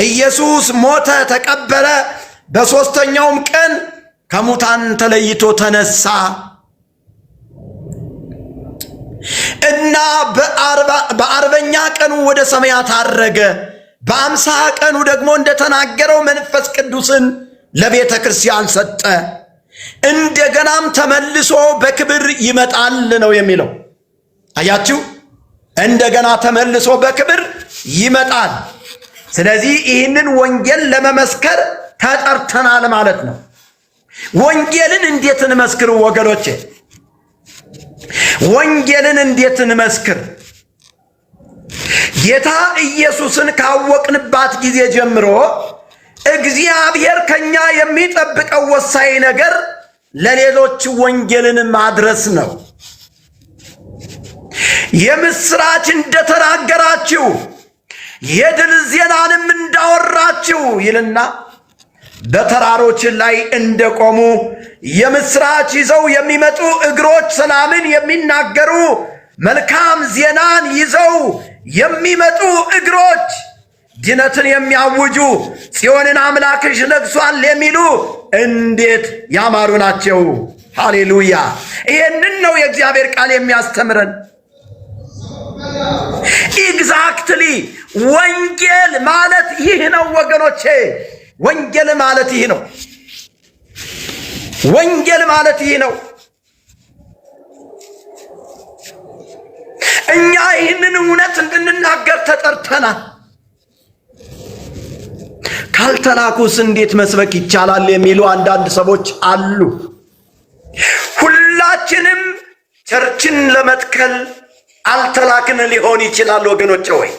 ኢየሱስ ሞተ፣ ተቀበረ፣ በሦስተኛውም ቀን ከሙታን ተለይቶ ተነሳ እና በአርበኛ ቀኑ ወደ ሰማያት አረገ። በአምሳ ቀኑ ደግሞ እንደተናገረው መንፈስ ቅዱስን ለቤተ ክርስቲያን ሰጠ። እንደገናም ተመልሶ በክብር ይመጣል ነው የሚለው። አያችሁ፣ እንደገና ተመልሶ በክብር ይመጣል። ስለዚህ ይህንን ወንጌል ለመመስከር ተጠርተናል ማለት ነው። ወንጌልን እንዴት እንመስክር ወገኖቼ? ወንጌልን እንዴት እንመስክር? ጌታ ኢየሱስን ካወቅንባት ጊዜ ጀምሮ እግዚአብሔር ከኛ የሚጠብቀው ወሳኝ ነገር ለሌሎች ወንጌልን ማድረስ ነው። የምስራች እንደተናገራችሁ የድል ዜናንም እንዳወራችሁ ይልና በተራሮች ላይ እንደቆሙ የምስራች ይዘው የሚመጡ እግሮች ሰላምን የሚናገሩ መልካም ዜናን ይዘው የሚመጡ እግሮች ድነትን የሚያውጁ ጽዮንን አምላክሽ ነግሷል የሚሉ እንዴት ያማሩ ናቸው። ሃሌሉያ! ይሄንን ነው የእግዚአብሔር ቃል የሚያስተምረን። ኤግዛክትሊ ወንጌል ማለት ይህ ነው ወገኖቼ። ወንጌል ማለት ይህ ነው። ወንጌል ማለት ይህ ነው። እኛ ይህንን እውነት እንድንናገር ተጠርተናል። ካልተላኩስ እንዴት መስበክ ይቻላል የሚሉ አንዳንድ ሰዎች አሉ። ሁላችንም ቸርችን ለመትከል አልተላክን ሊሆን ይችላል ወገኖቼ ወይ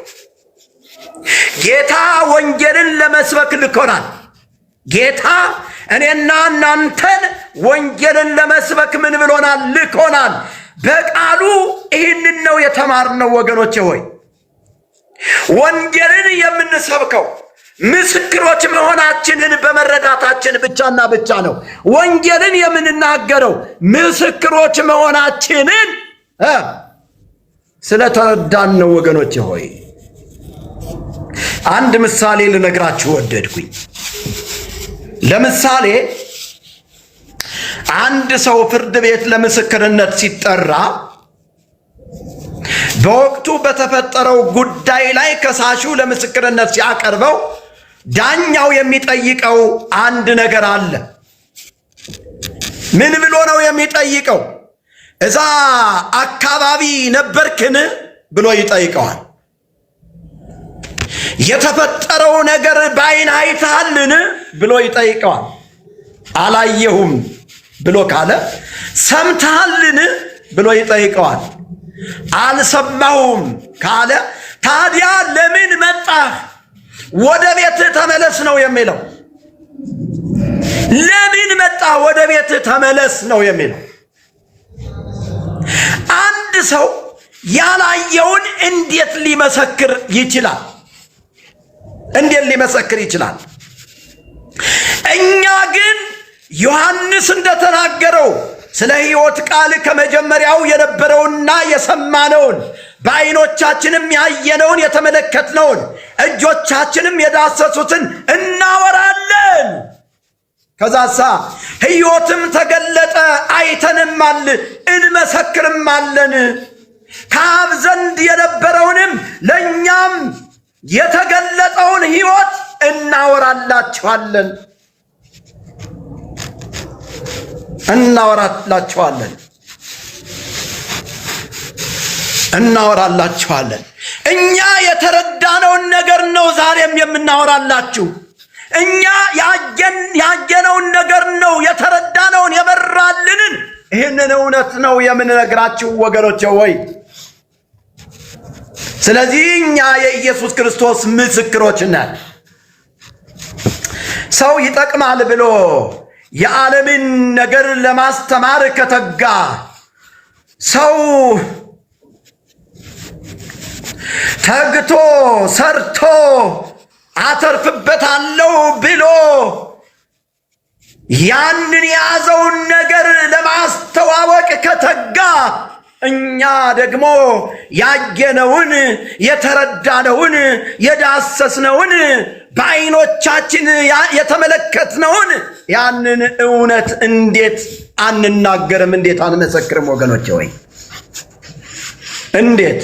ጌታ ወንጌልን ለመስበክ ልኮናል። ጌታ እኔና እናንተን ወንጌልን ለመስበክ ምን ብሎናል? ልኮናል። በቃሉ ይህንን ነው የተማርነው ወገኖቼ ሆይ። ወንጌልን የምንሰብከው ምስክሮች መሆናችንን በመረዳታችን ብቻና ብቻ ነው። ወንጌልን የምንናገረው ምስክሮች መሆናችንን ስለተረዳን ነው ወገኖቼ ሆይ። አንድ ምሳሌ ልነግራችሁ ወደድኩኝ። ለምሳሌ አንድ ሰው ፍርድ ቤት ለምስክርነት ሲጠራ በወቅቱ በተፈጠረው ጉዳይ ላይ ከሳሹ ለምስክርነት ሲያቀርበው ዳኛው የሚጠይቀው አንድ ነገር አለ። ምን ብሎ ነው የሚጠይቀው? እዛ አካባቢ ነበርክን ብሎ ይጠይቀዋል። የተፈጠረው ነገር በዓይን አይተሃልን ብሎ ይጠይቀዋል። አላየሁም ብሎ ካለ ሰምተሃልን ብሎ ይጠይቀዋል። አልሰማሁም ካለ ታዲያ ለምን መጣህ? ወደ ቤትህ ተመለስ ነው የሚለው። ለምን መጣህ? ወደ ቤትህ ተመለስ ነው የሚለው። አንድ ሰው ያላየውን እንዴት ሊመሰክር ይችላል? እንዴት ሊመሰክር ይችላል? እኛ ግን ዮሐንስ እንደተናገረው ስለ ሕይወት ቃል ከመጀመሪያው የነበረውና የሰማነውን በዓይኖቻችንም ያየነውን የተመለከትነውን እጆቻችንም የዳሰሱትን እናወራለን። ከዛሳ ሕይወትም ተገለጠ፣ አይተንማል፣ እንመሰክርማለን። ከአብ ዘንድ የነበረውንም ለእኛም የተገለጠውን ሕይወት እናወራላችኋለን እናወራላችኋለን። እኛ የተረዳነውን ነገር ነው ዛሬም የምናወራላችሁ። እኛ ያየነውን ነገር ነው የተረዳነውን የበራልንን ይህንን እውነት ነው የምንነግራችሁ ወገኖቼ ወይ። ስለዚህ እኛ የኢየሱስ ክርስቶስ ምስክሮች ነን። ሰው ይጠቅማል ብሎ የዓለምን ነገር ለማስተማር ከተጋ፣ ሰው ተግቶ ሰርቶ አተርፍበታለሁ ብሎ ያንን የያዘውን ነገር ለማስተዋወቅ ከተጋ እኛ ደግሞ ያየነውን የተረዳነውን የዳሰስነውን በዓይኖቻችን የተመለከትነውን ያንን እውነት እንዴት አንናገርም? እንዴት አንመሰክርም? ወገኖቼ ሆይ እንዴት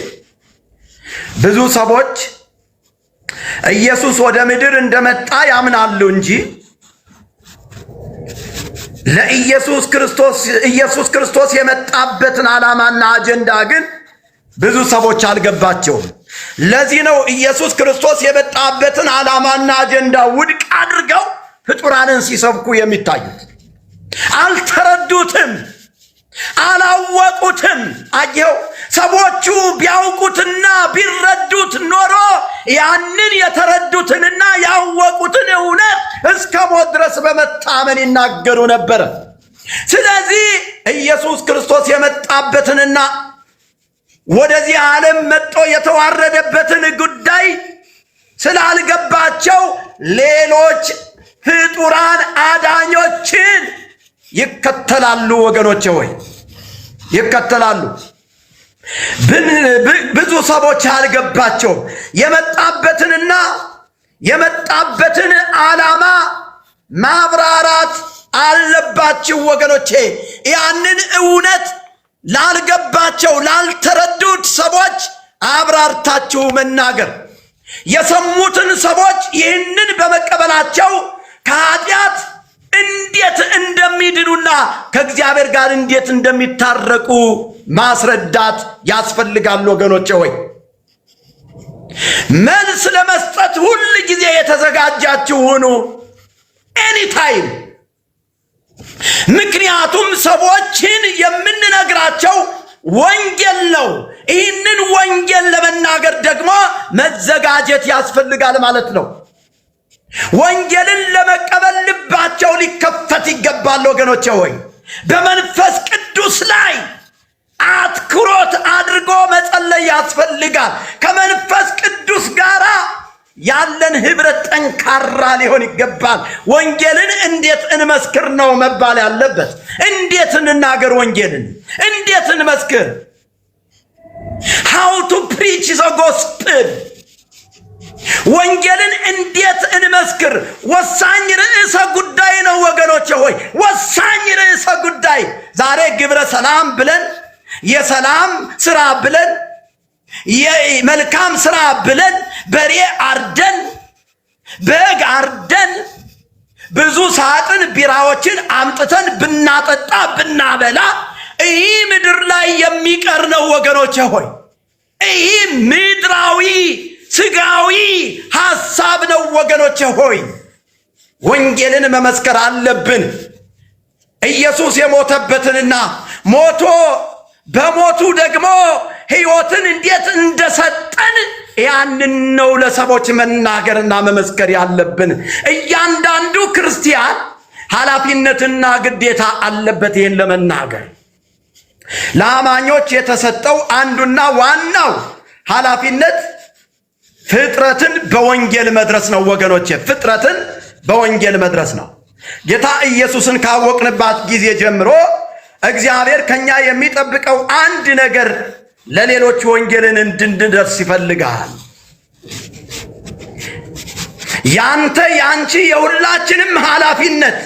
ብዙ ሰዎች ኢየሱስ ወደ ምድር እንደመጣ ያምናሉ እንጂ ለኢየሱስ ክርስቶስ የመጣበትን ዓላማና አጀንዳ ግን ብዙ ሰዎች አልገባቸውም። ለዚህ ነው ኢየሱስ ክርስቶስ የመጣበትን ዓላማና አጀንዳ ውድቅ አድርገው ፍጡራንን ሲሰብኩ የሚታዩት። አልተረዱትም፣ አላወቁትም። አየው፣ ሰዎቹ ቢያውቁትና ቢረዱት ኖሮ ያንን የተረዱትንና ያወቁትን እውነት እስከ ሞት ድረስ በመታመን ይናገሩ ነበር። ስለዚህ ኢየሱስ ክርስቶስ የመጣበትንና ወደዚህ ዓለም መጥቶ የተዋረደበትን ጉዳይ ስላልገባቸው ሌሎች ፍጡራን አዳኞችን ይከተላሉ። ወገኖቼ ሆይ ይከተላሉ። ብዙ ሰዎች አልገባቸው። የመጣበትን ዓላማ ማብራራት አለባችሁ ወገኖቼ። ያንን እውነት ላልገባቸው ላልተረዱት ሰዎች አብራርታችሁ መናገር። የሰሙትን ሰዎች ይህንን በመቀበላቸው ከኃጢአት እንዴት እንደሚድኑና ከእግዚአብሔር ጋር እንዴት እንደሚታረቁ ማስረዳት ያስፈልጋል። ወገኖቼ ሆይ መልስ ለመስጠት ሁል ጊዜ የተዘጋጃችሁ ሁኑ፣ ኤኒታይም። ምክንያቱም ሰዎችን የምንነግራቸው ወንጌል ነው። ይህንን ወንጌል ለመናገር ደግሞ መዘጋጀት ያስፈልጋል ማለት ነው። ወንጌልን ለመቀበል ልባቸው ሊከፈት ይገባል። ወገኖቼ ሆይ በመንፈስ ቅዱስ ላይ አትኩሮት አድርጎ መጸለይ ያስፈልጋል። ከመንፈስ ቅዱስ ጋር ያለን ህብረት ጠንካራ ሊሆን ይገባል። ወንጌልን እንዴት እንመስክር ነው መባል ያለበት። እንዴት እንናገር? ወንጌልን እንዴት እንመስክር? how to preach the gospel። ወንጌልን እንዴት እንመስክር? ወሳኝ ርዕሰ ጉዳይ ነው ወገኖቼ ሆይ፣ ወሳኝ ርዕሰ ጉዳይ። ዛሬ ግብረ ሰላም ብለን የሰላም ስራ ብለን የመልካም ስራ ብለን በሬ አርደን በግ አርደን ብዙ ሳጥን ቢራዎችን አምጥተን ብናጠጣ ብናበላ ይህ ምድር ላይ የሚቀር ነው ወገኖቼ ሆይ። ይህ ምድራዊ ስጋዊ ሐሳብ ነው ወገኖቼ ሆይ። ወንጌልን መመስከር አለብን። ኢየሱስ የሞተበትንና በሞቱ ደግሞ ሕይወትን እንዴት እንደሰጠን ያንን ነው ለሰዎች መናገርና መመስከር ያለብን። እያንዳንዱ ክርስቲያን ኃላፊነትና ግዴታ አለበት ይህን ለመናገር። ለአማኞች የተሰጠው አንዱና ዋናው ኃላፊነት ፍጥረትን በወንጌል መድረስ ነው ወገኖቼ። ፍጥረትን በወንጌል መድረስ ነው። ጌታ ኢየሱስን ካወቅንባት ጊዜ ጀምሮ እግዚአብሔር ከኛ የሚጠብቀው አንድ ነገር ለሌሎች ወንጌልን እንድንደርስ ይፈልጋል። ያንተ ያንቺ የሁላችንም ኃላፊነት።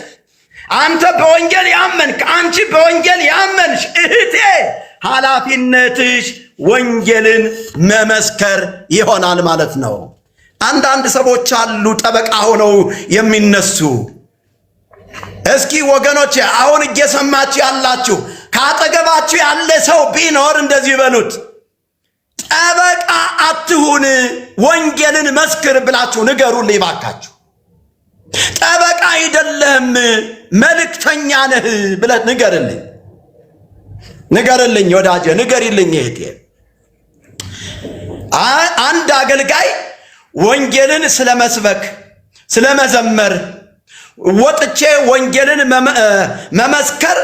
አንተ በወንጌል ያመንክ፣ አንቺ በወንጌል ያመንሽ እህቴ፣ ኃላፊነትሽ ወንጌልን መመስከር ይሆናል ማለት ነው። አንዳንድ ሰዎች አሉ ጠበቃ ሆነው የሚነሱ። እስኪ ወገኖቼ አሁን እየሰማችሁ ያላችሁ ካጠገባችሁ ያለ ሰው ቢኖር እንደዚህ በሉት፣ ጠበቃ አትሁን፣ ወንጌልን መስክር ብላችሁ ንገሩልኝ ባካችሁ። ጠበቃ አይደለም መልእክተኛ ነህ ብለህ ንገርልኝ ወዳጄ፣ ንገሪልኝ እህቴ። አንድ አገልጋይ ወንጌልን ስለመስበክ ስለመዘመር ወጥቼ ወንጌልን መመስከር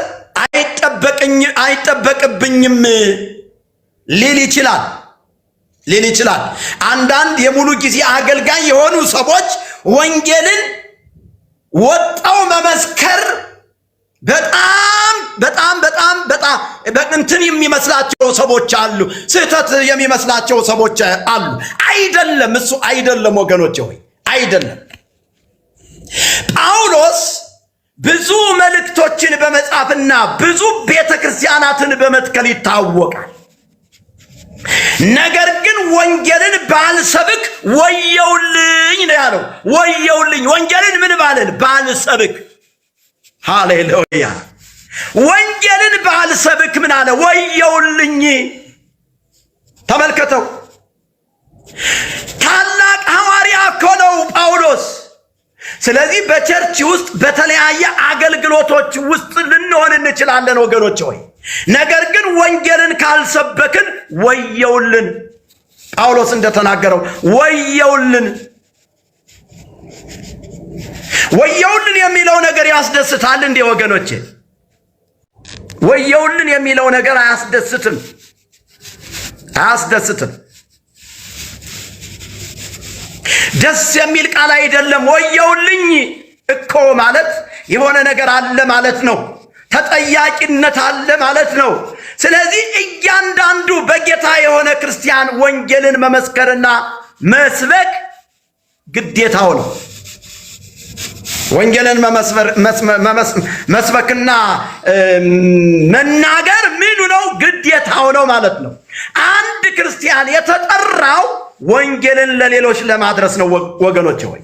አይጠበቅብኝም ሊል ይችላል። አንዳንድ የሙሉ ጊዜ አገልጋይ የሆኑ ሰዎች ወንጌልን ወጣው መመስከር በጣም በጣም በጣም በጣም በእንትን የሚመስላቸው ሰዎች አሉ። ስህተት የሚመስላቸው ሰዎች አሉ። አይደለም፣ እሱ አይደለም ወገኖቼ ሆይ አይደለም። ጳውሎስ ብዙ መልእክቶችን በመጻፍና ብዙ ቤተክርስቲያናትን በመትከል ይታወቃል። ነገር ግን ወንጌልን ባልሰብክ ወየውልኝ ነው ያለው። ወየውልኝ ወንጌልን ምን ባልል ባልሰብክ። ሃሌሉያ። ወንጌልን ባልሰብክ ምን አለ? ወየውልኝ። ተመልከተው፣ ታላቅ ሐዋርያ እኮ ነው ጳውሎስ። ስለዚህ በቸርች ውስጥ በተለያየ አገልግሎቶች ውስጥ ልንሆን እንችላለን ወገኖች ሆይ፣ ነገር ግን ወንጌልን ካልሰበክን ወየውልን። ጳውሎስ እንደተናገረው ወየውልን። ወየውልን የሚለው ነገር ያስደስታል እንዴ ወገኖቼ? ወየውልን የሚለው ነገር አያስደስትም? አያስደስትም። ደስ የሚል ቃል አይደለም። ወየውልኝ እኮ ማለት የሆነ ነገር አለ ማለት ነው። ተጠያቂነት አለ ማለት ነው። ስለዚህ እያንዳንዱ በጌታ የሆነ ክርስቲያን ወንጌልን መመስከርና መስበክ ግዴታው ነው። ወንጌልን መስበክና መናገር ምኑ ነው? ግዴታው ነው ማለት ነው። አንድ ክርስቲያን የተጠራው ወንጌልን ለሌሎች ለማድረስ ነው ወገኖች ሆይ፣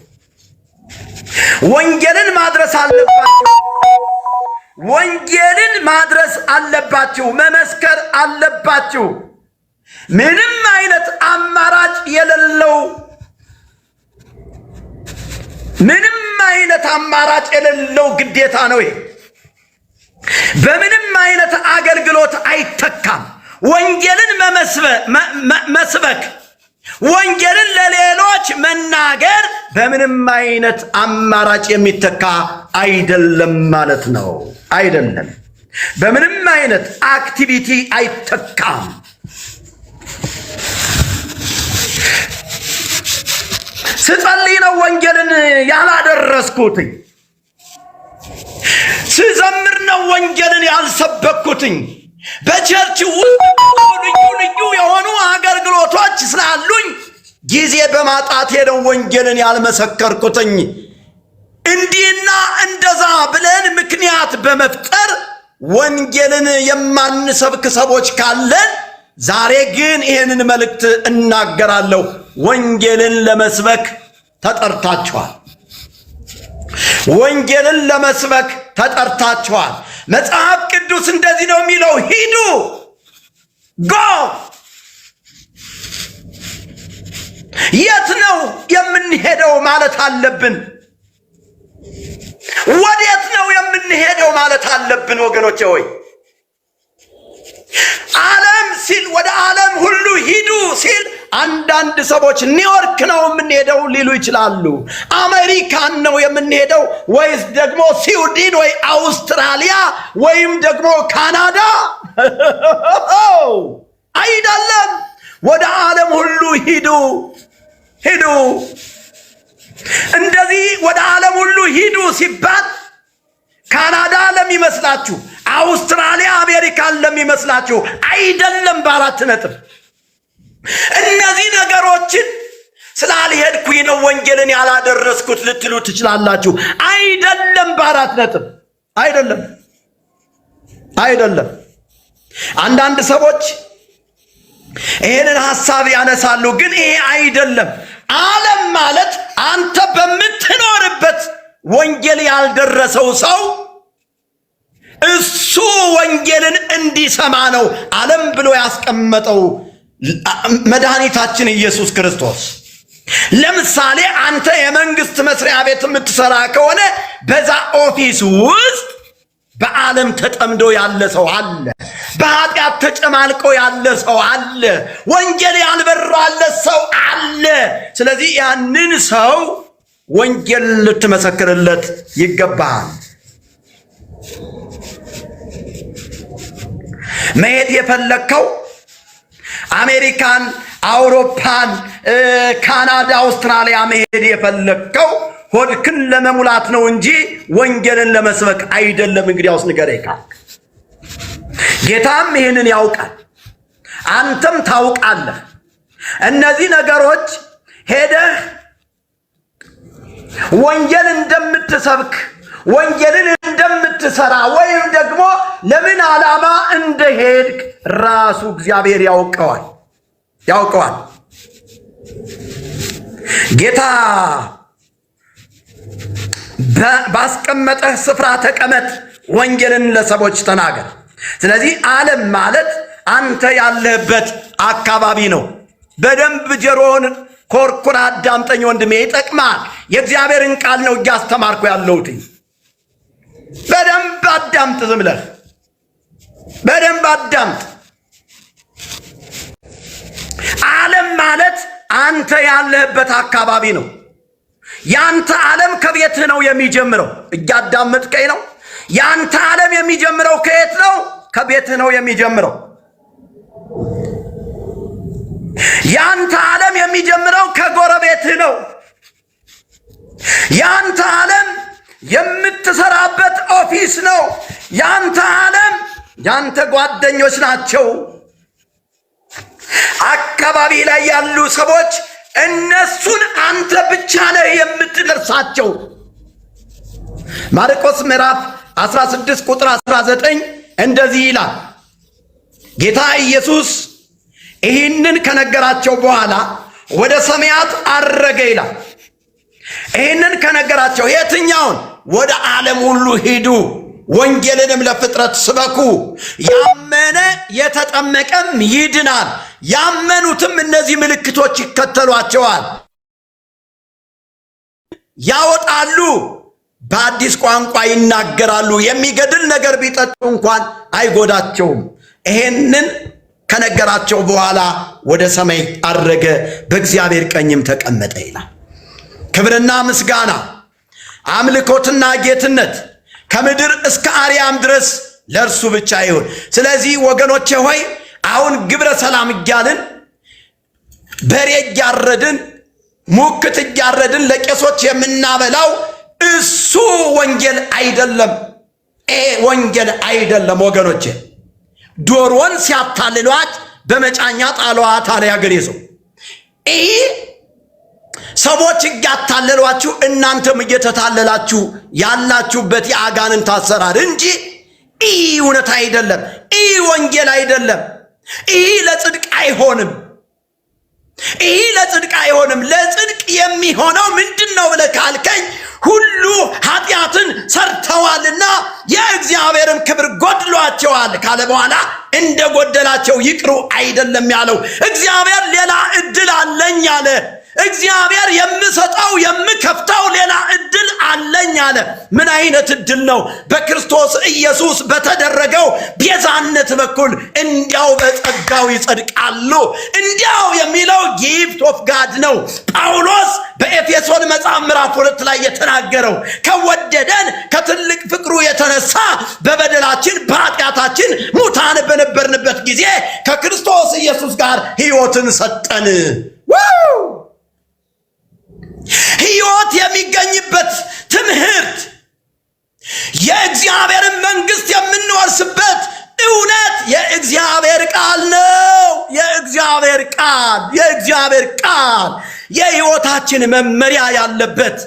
ወንጌልን ማድረስ አለባችሁ። ወንጌልን ማድረስ አለባችሁ፣ መመስከር አለባችሁ። ምንም አይነት አማራጭ የሌለው ግዴታ ነው ይሄ። በምንም አይነት አገልግሎት አይተካም። ወንጌልን መስበክ፣ ወንጌልን ለሌሎች መናገር በምንም አይነት አማራጭ የሚተካ አይደለም ማለት ነው። አይደለም፣ በምንም አይነት አክቲቪቲ አይተካም። ስጸልይ ነው ወንጌልን ያላደረስኩትኝ። ስዘምር ነው ወንጌልን ያልሰበኩትኝ። በቸርች ውስጥ ልዩ የሆኑ አገልግሎቶች ስላሉኝ ጊዜ በማጣት ነው ወንጌልን ያልመሰከርኩትኝ። እንዲህና እንደዛ ብለን ምክንያት በመፍጠር ወንጌልን የማንሰብክ ሰዎች ካለን ዛሬ ግን ይህንን መልእክት እናገራለሁ። ወንጌልን ለመስበክ ተጠርታችኋል። ወንጌልን ለመስበክ ተጠርታችኋል። መጽሐፍ ቅዱስ እንደዚህ ነው የሚለው፣ ሂዱ ጎ። የት ነው የምንሄደው ማለት አለብን። ወዴት ነው የምንሄደው ማለት አለብን ወገኖቼ ሆይ። ዓለም ሲል ወደ ዓለም ሁሉ ሂዱ ሲል አንዳንድ ሰዎች ኒውዮርክ ነው የምንሄደው ሊሉ ይችላሉ። አሜሪካን ነው የምንሄደው ወይስ ደግሞ ስዊድን ወይ አውስትራሊያ ወይም ደግሞ ካናዳ? አይደለም። ወደ ዓለም ሁሉ ሂዱ። እንደዚህ ወደ ዓለም ሁሉ ሂዱ ሲባል ካናዳ ለሚመስላችሁ፣ አውስትራሊያ አሜሪካን ለሚመስላችሁ አይደለም። በአራት ነጥብ እነዚህ ነገሮችን ስላልሄድኩኝ ነው ወንጌልን ያላደረስኩት ልትሉ ትችላላችሁ። አይደለም። በአራት ነጥብ አይደለም። አንዳንድ ሰዎች ይሄንን ሐሳብ ያነሳሉ፣ ግን ይሄ አይደለም። ዓለም ማለት አንተ በምትኖርበት ወንጌል ያልደረሰው ሰው እሱ ወንጌልን እንዲሰማ ነው ዓለም ብሎ ያስቀመጠው መድኃኒታችን ኢየሱስ ክርስቶስ። ለምሳሌ አንተ የመንግስት መስሪያ ቤት የምትሰራ ከሆነ በዛ ኦፊስ ውስጥ በዓለም ተጠምዶ ያለ ሰው አለ። በኃጢአት ተጨማልቆ ያለ ሰው አለ። ወንጌል ያልበራለት ሰው አለ። ስለዚህ ያንን ሰው ወንጌል ልትመሰክርለት ይገባል። መሄድ የፈለግከው አሜሪካን፣ አውሮፓን፣ ካናዳ፣ አውስትራሊያ መሄድ የፈለግከው ሆድክን ለመሙላት ነው እንጂ ወንጌልን ለመስበክ አይደለም። እንግዲያውስ ንገረኝ ካል ጌታም ይህንን ያውቃል፣ አንተም ታውቃለህ። እነዚህ ነገሮች ሄደህ ወንጌል እንደምትሰብክ ወንጌልን እንደምትሰራ ወይም ደግሞ ለምን ዓላማ እንደሄድክ ራሱ እግዚአብሔር ያውቀዋል። ጌታ ባስቀመጠህ ስፍራ ተቀመጥ፣ ወንጌልን ለሰዎች ተናገር። ስለዚህ ዓለም ማለት አንተ ያለህበት አካባቢ ነው። በደንብ ጆሮህን ኮርኩር አዳምጠኝ ወንድሜ፣ ይጠቅማል። የእግዚአብሔርን ቃል ነው እያስተማርኩ ያለሁት። በደንብ አዳምጥ፣ ዝም ብለህ በደንብ አዳምጥ። ዓለም ማለት አንተ ያለህበት አካባቢ ነው። ያንተ ዓለም ከቤትህ ነው የሚጀምረው። እያዳመጥከኝ ነው? ያንተ ዓለም የሚጀምረው ከየት ነው? ከቤትህ ነው የሚጀምረው። ያንተ ዓለም የሚጀምረው ከጎረቤትህ ነው። ያንተ ዓለም የምትሰራበት ኦፊስ ነው። ያንተ ዓለም ያንተ ጓደኞች ናቸው። አካባቢ ላይ ያሉ ሰዎች እነሱን አንተ ብቻ ነህ የምትደርሳቸው። ማርቆስ ምዕራፍ 16 ቁጥር 19 እንደዚህ ይላል። ጌታ ኢየሱስ ይህንን ከነገራቸው በኋላ ወደ ሰማያት አረገ ይላል። ይህንን ከነገራቸው የትኛውን? ወደ ዓለም ሁሉ ሂዱ፣ ወንጌልንም ለፍጥረት ስበኩ፣ ያመነ የተጠመቀም ይድናል፣ ያመኑትም እነዚህ ምልክቶች ይከተሏቸዋል። ያወጣሉ፣ በአዲስ ቋንቋ ይናገራሉ፣ የሚገድል ነገር ቢጠጡ እንኳን አይጎዳቸውም። ይሄንን ከነገራቸው በኋላ ወደ ሰማይ አረገ፣ በእግዚአብሔር ቀኝም ተቀመጠ ይላል። ክብርና ምስጋና አምልኮትና ጌትነት ከምድር እስከ አርያም ድረስ ለእርሱ ብቻ ይሁን። ስለዚህ ወገኖቼ ሆይ አሁን ግብረ ሰላም እያልን በሬ እያረድን ሙክት እያረድን ለቄሶች የምናበላው እሱ ወንጌል አይደለም። ወንጌል አይደለም ወገኖቼ። ዶሮን ሲያታልሏት በመጫኛ ጣሏት አለ ያገሬ ሰው። ሰዎች እያታለሏችሁ እናንተም እየተታለላችሁ ያላችሁበት የአጋንንት አሰራር እንጂ እውነት አይደለም። ወንጌል አይደለም። ለጽድቅ አይሆንም። ለጽድቅ አይሆንም። ለጽድቅ የሚሆነው ምንድነው ብለህ ካልከኝ ሁሉ ኃጢአትን ሰርተዋልና የእግዚአብሔርን ክብር ጎድሏቸዋል ካለ በኋላ እንደ ጎደላቸው ይቅሩ አይደለም ያለው። እግዚአብሔር ሌላ እድል አለኝ አለ። እግዚአብሔር የምሰጠው የምከፍተው ሌላ እድል አለኝ አለ። ምን አይነት እድል ነው? በክርስቶስ ኢየሱስ በተደረገው ቤዛነት በኩል እንዲያው በጸጋው ይጸድቃሉ። እንዲያው የሚለው ጊፍት ኦፍ ጋድ ነው። ጳውሎስ በኤፌሶን መጽሐፍ ምዕራፍ 2 ላይ የተናገረው ከወደደን ከትልቅ ፍቅሩ የተነሳ በበደላችን በኃጢአታችን ሙታን በነበርንበት ጊዜ ከክርስቶስ ኢየሱስ ጋር ሕይወትን ሰጠን። ሕይወት የሚገኝበት ትምህርት የእግዚአብሔርን መንግስት የምንወርስበት እውነት የእግዚአብሔር ቃል ነው። የእግዚአብሔር ቃል የሕይወታችን መመሪያ ያለበት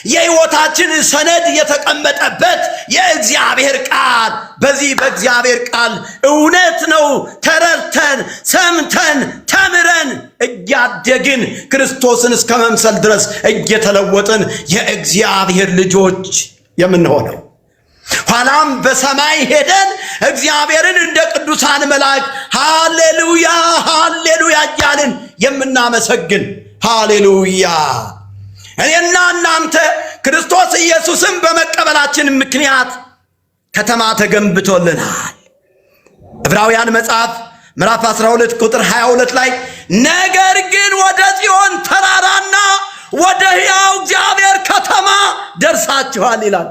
የሕይወታችን ሰነድ የተቀመጠበት የእግዚአብሔር ቃል። በዚህ በእግዚአብሔር ቃል እውነት ነው ተረድተን ሰምተን ተምረን እያደግን ክርስቶስን እስከ መምሰል ድረስ እየተለወጥን የእግዚአብሔር ልጆች የምንሆነው። ኋላም በሰማይ ሄደን እግዚአብሔርን እንደ ቅዱሳን መላእክት ሃሌሉያ ሃሌሉያ እያልን የምናመሰግን ሃሌሉያ። እኔና እናንተ ክርስቶስ ኢየሱስን በመቀበላችን ምክንያት ከተማ ተገንብቶልናል። ዕብራውያን መጽሐፍ ምዕራፍ 12 ቁጥር 22 ላይ ነገር ግን ወደ ጽዮን ተራራና ወደ ሕያው እግዚአብሔር ከተማ ደርሳችኋል ይላል።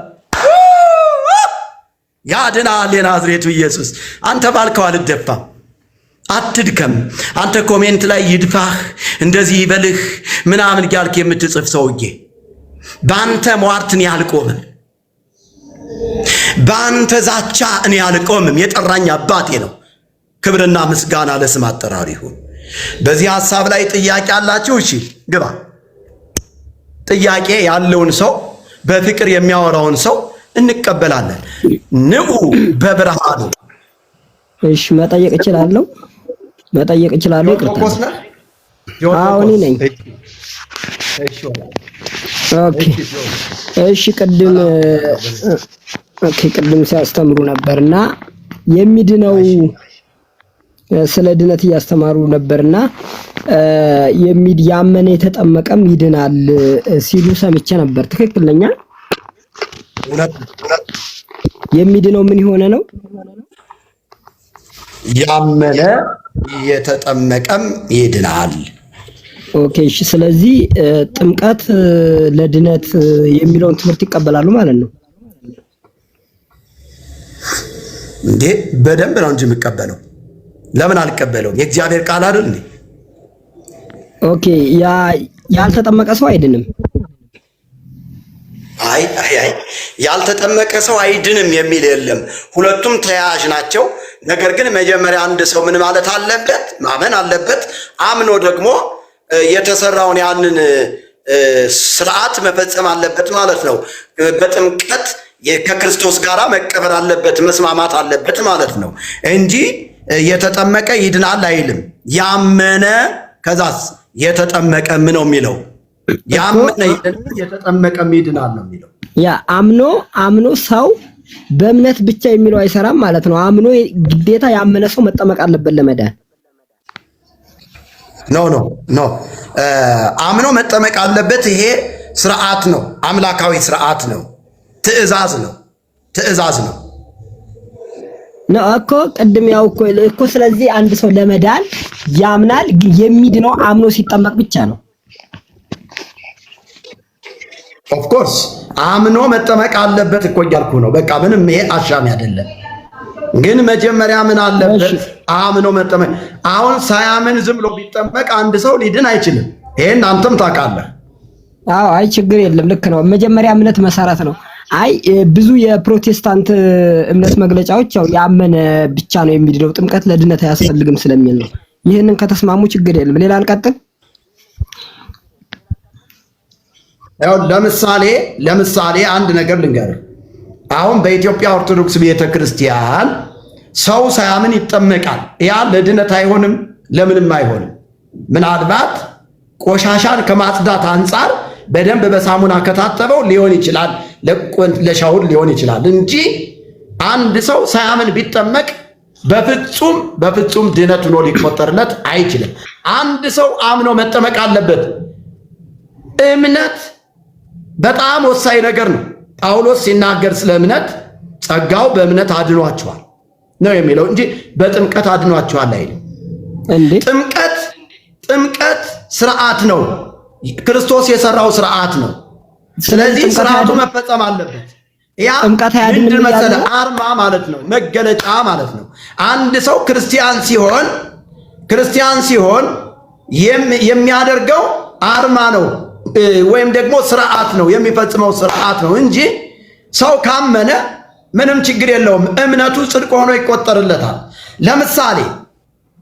ያድናል የናዝሬቱ ኢየሱስ። አንተ ባልከው አልደፋም፣ አትድከም። አንተ ኮሜንት ላይ ይድፋህ እንደዚህ ይበልህ ምናምን ያልክ የምትጽፍ ሰውዬ በአንተ ሟርትን ያልቆመ በአንተ ዛቻ እኔ አልቆምም። የጠራኝ አባቴ ነው። ክብርና ምስጋና ለስም አጠራሩ ይሁን። በዚህ ሐሳብ ላይ ጥያቄ አላችሁ? እሺ ግባ። ጥያቄ ያለውን ሰው በፍቅር የሚያወራውን ሰው እንቀበላለን። ንዑ በብርሃኑ። እሺ መጠየቅ እችላለሁ? ይቅርታ። አዎ እኔ ነኝ። እሺ ቅድም ሲያስተምሩ ነበርና የሚድነው ስለ ድነት እያስተማሩ ነበርና ያመነ የተጠመቀም ይድናል ሲሉ ሰምቼ ነበር። ትክክል ነኝ? የሚድነው ምን የሆነ ነው? ያመነ የተጠመቀም ይድናል። ኦኬ እሺ። ስለዚህ ጥምቀት ለድነት የሚለውን ትምህርት ይቀበላሉ ማለት ነው እንዴ? በደንብ ነው እንጂ የሚቀበለው። ለምን አልቀበለውም? የእግዚአብሔር ቃል አይደል እንዴ? ኦኬ። ያልተጠመቀ ሰው አይድንም? አይ ያልተጠመቀ ሰው አይድንም የሚል የለም። ሁለቱም ተያያዥ ናቸው። ነገር ግን መጀመሪያ አንድ ሰው ምን ማለት አለበት? ማመን አለበት። አምኖ ደግሞ የተሰራውን ያንን ስርዓት መፈጸም አለበት ማለት ነው። በጥምቀት ከክርስቶስ ጋር መቀበር አለበት፣ መስማማት አለበት ማለት ነው እንጂ የተጠመቀ ይድናል አይልም። ያመነ ከዛስ የተጠመቀ ምን ነው የሚለው? ያመነ ይድናል፣ የተጠመቀ ይድናል ነው የሚለው። ያ አምኖ ሰው በእምነት ብቻ የሚለው አይሰራም ማለት ነው። አምኖ ግዴታ ያመነ ሰው መጠመቅ አለበት ለመዳን። ኖ አምኖ መጠመቅ አለበት። ይሄ ስርዓት ነው፣ አምላካዊ ስርዓት ነው፣ ትእዛዝ ነው እኮ ቅድም ያው እኮ ስለዚህ አንድ ሰው ለመዳን ያምናል፣ ግን የሚድነው አምኖ ሲጠመቅ ብቻ ነው። ኦፍ ኮርስ አምኖ መጠመቅ አለበት እኮ እያልኩ ነው። በቃ ምንም ይሄ አሻሚ አይደለም። ግን መጀመሪያ ምን አለበት? አምኖ መጠመቅ። አሁን ሳያምን ዝም ብሎ ቢጠመቅ አንድ ሰው ሊድን አይችልም። ይሄን አንተም ታውቃለህ። አዎ አይ ችግር የለም። ልክ ነው። መጀመሪያ እምነት መሰረት ነው። አይ ብዙ የፕሮቴስታንት እምነት መግለጫዎች ያው ያመነ ብቻ ነው የሚድነው፣ ጥምቀት ለድነት አያስፈልግም ስለሚል ነው። ይህንን ከተስማሙ ችግር የለም። ሌላ አልቀጥል። ያው ለምሳሌ አንድ ነገር ልንገርህ። አሁን በኢትዮጵያ ኦርቶዶክስ ቤተክርስቲያን ሰው ሳያምን ይጠመቃል። ያ ለድነት አይሆንም፣ ለምንም አይሆንም። ምናልባት ቆሻሻን ከማጽዳት አንጻር በደንብ በሳሙና ከታጠበው ሊሆን ይችላል፣ ለሻውር ሊሆን ይችላል እንጂ አንድ ሰው ሳያምን ቢጠመቅ በፍጹም ድነት ሆኖ ሊቆጠርለት አይችልም። አንድ ሰው አምኖ መጠመቅ አለበት። እምነት በጣም ወሳኝ ነገር ነው። ጳውሎስ ሲናገር ስለ እምነት ጸጋው በእምነት አድኗቸዋል ነው የሚለው እንጂ በጥምቀት አድኗቸዋል አይልም። ጥምቀት ስርዓት ነው፣ ክርስቶስ የሰራው ስርዓት ነው። ስለዚህ ስርዓቱ መፈጸም አለበት። ያ ምንድን መሰለህ? አርማ ማለት ነው፣ መገለጫ ማለት ነው። አንድ ሰው ክርስቲያን ሲሆን የሚያደርገው አርማ ነው ወይም ደግሞ ስርዓት ነው፣ የሚፈጽመው ስርዓት ነው እንጂ ሰው ካመነ ምንም ችግር የለውም። እምነቱ ጽድቅ ሆኖ ይቆጠርለታል። ለምሳሌ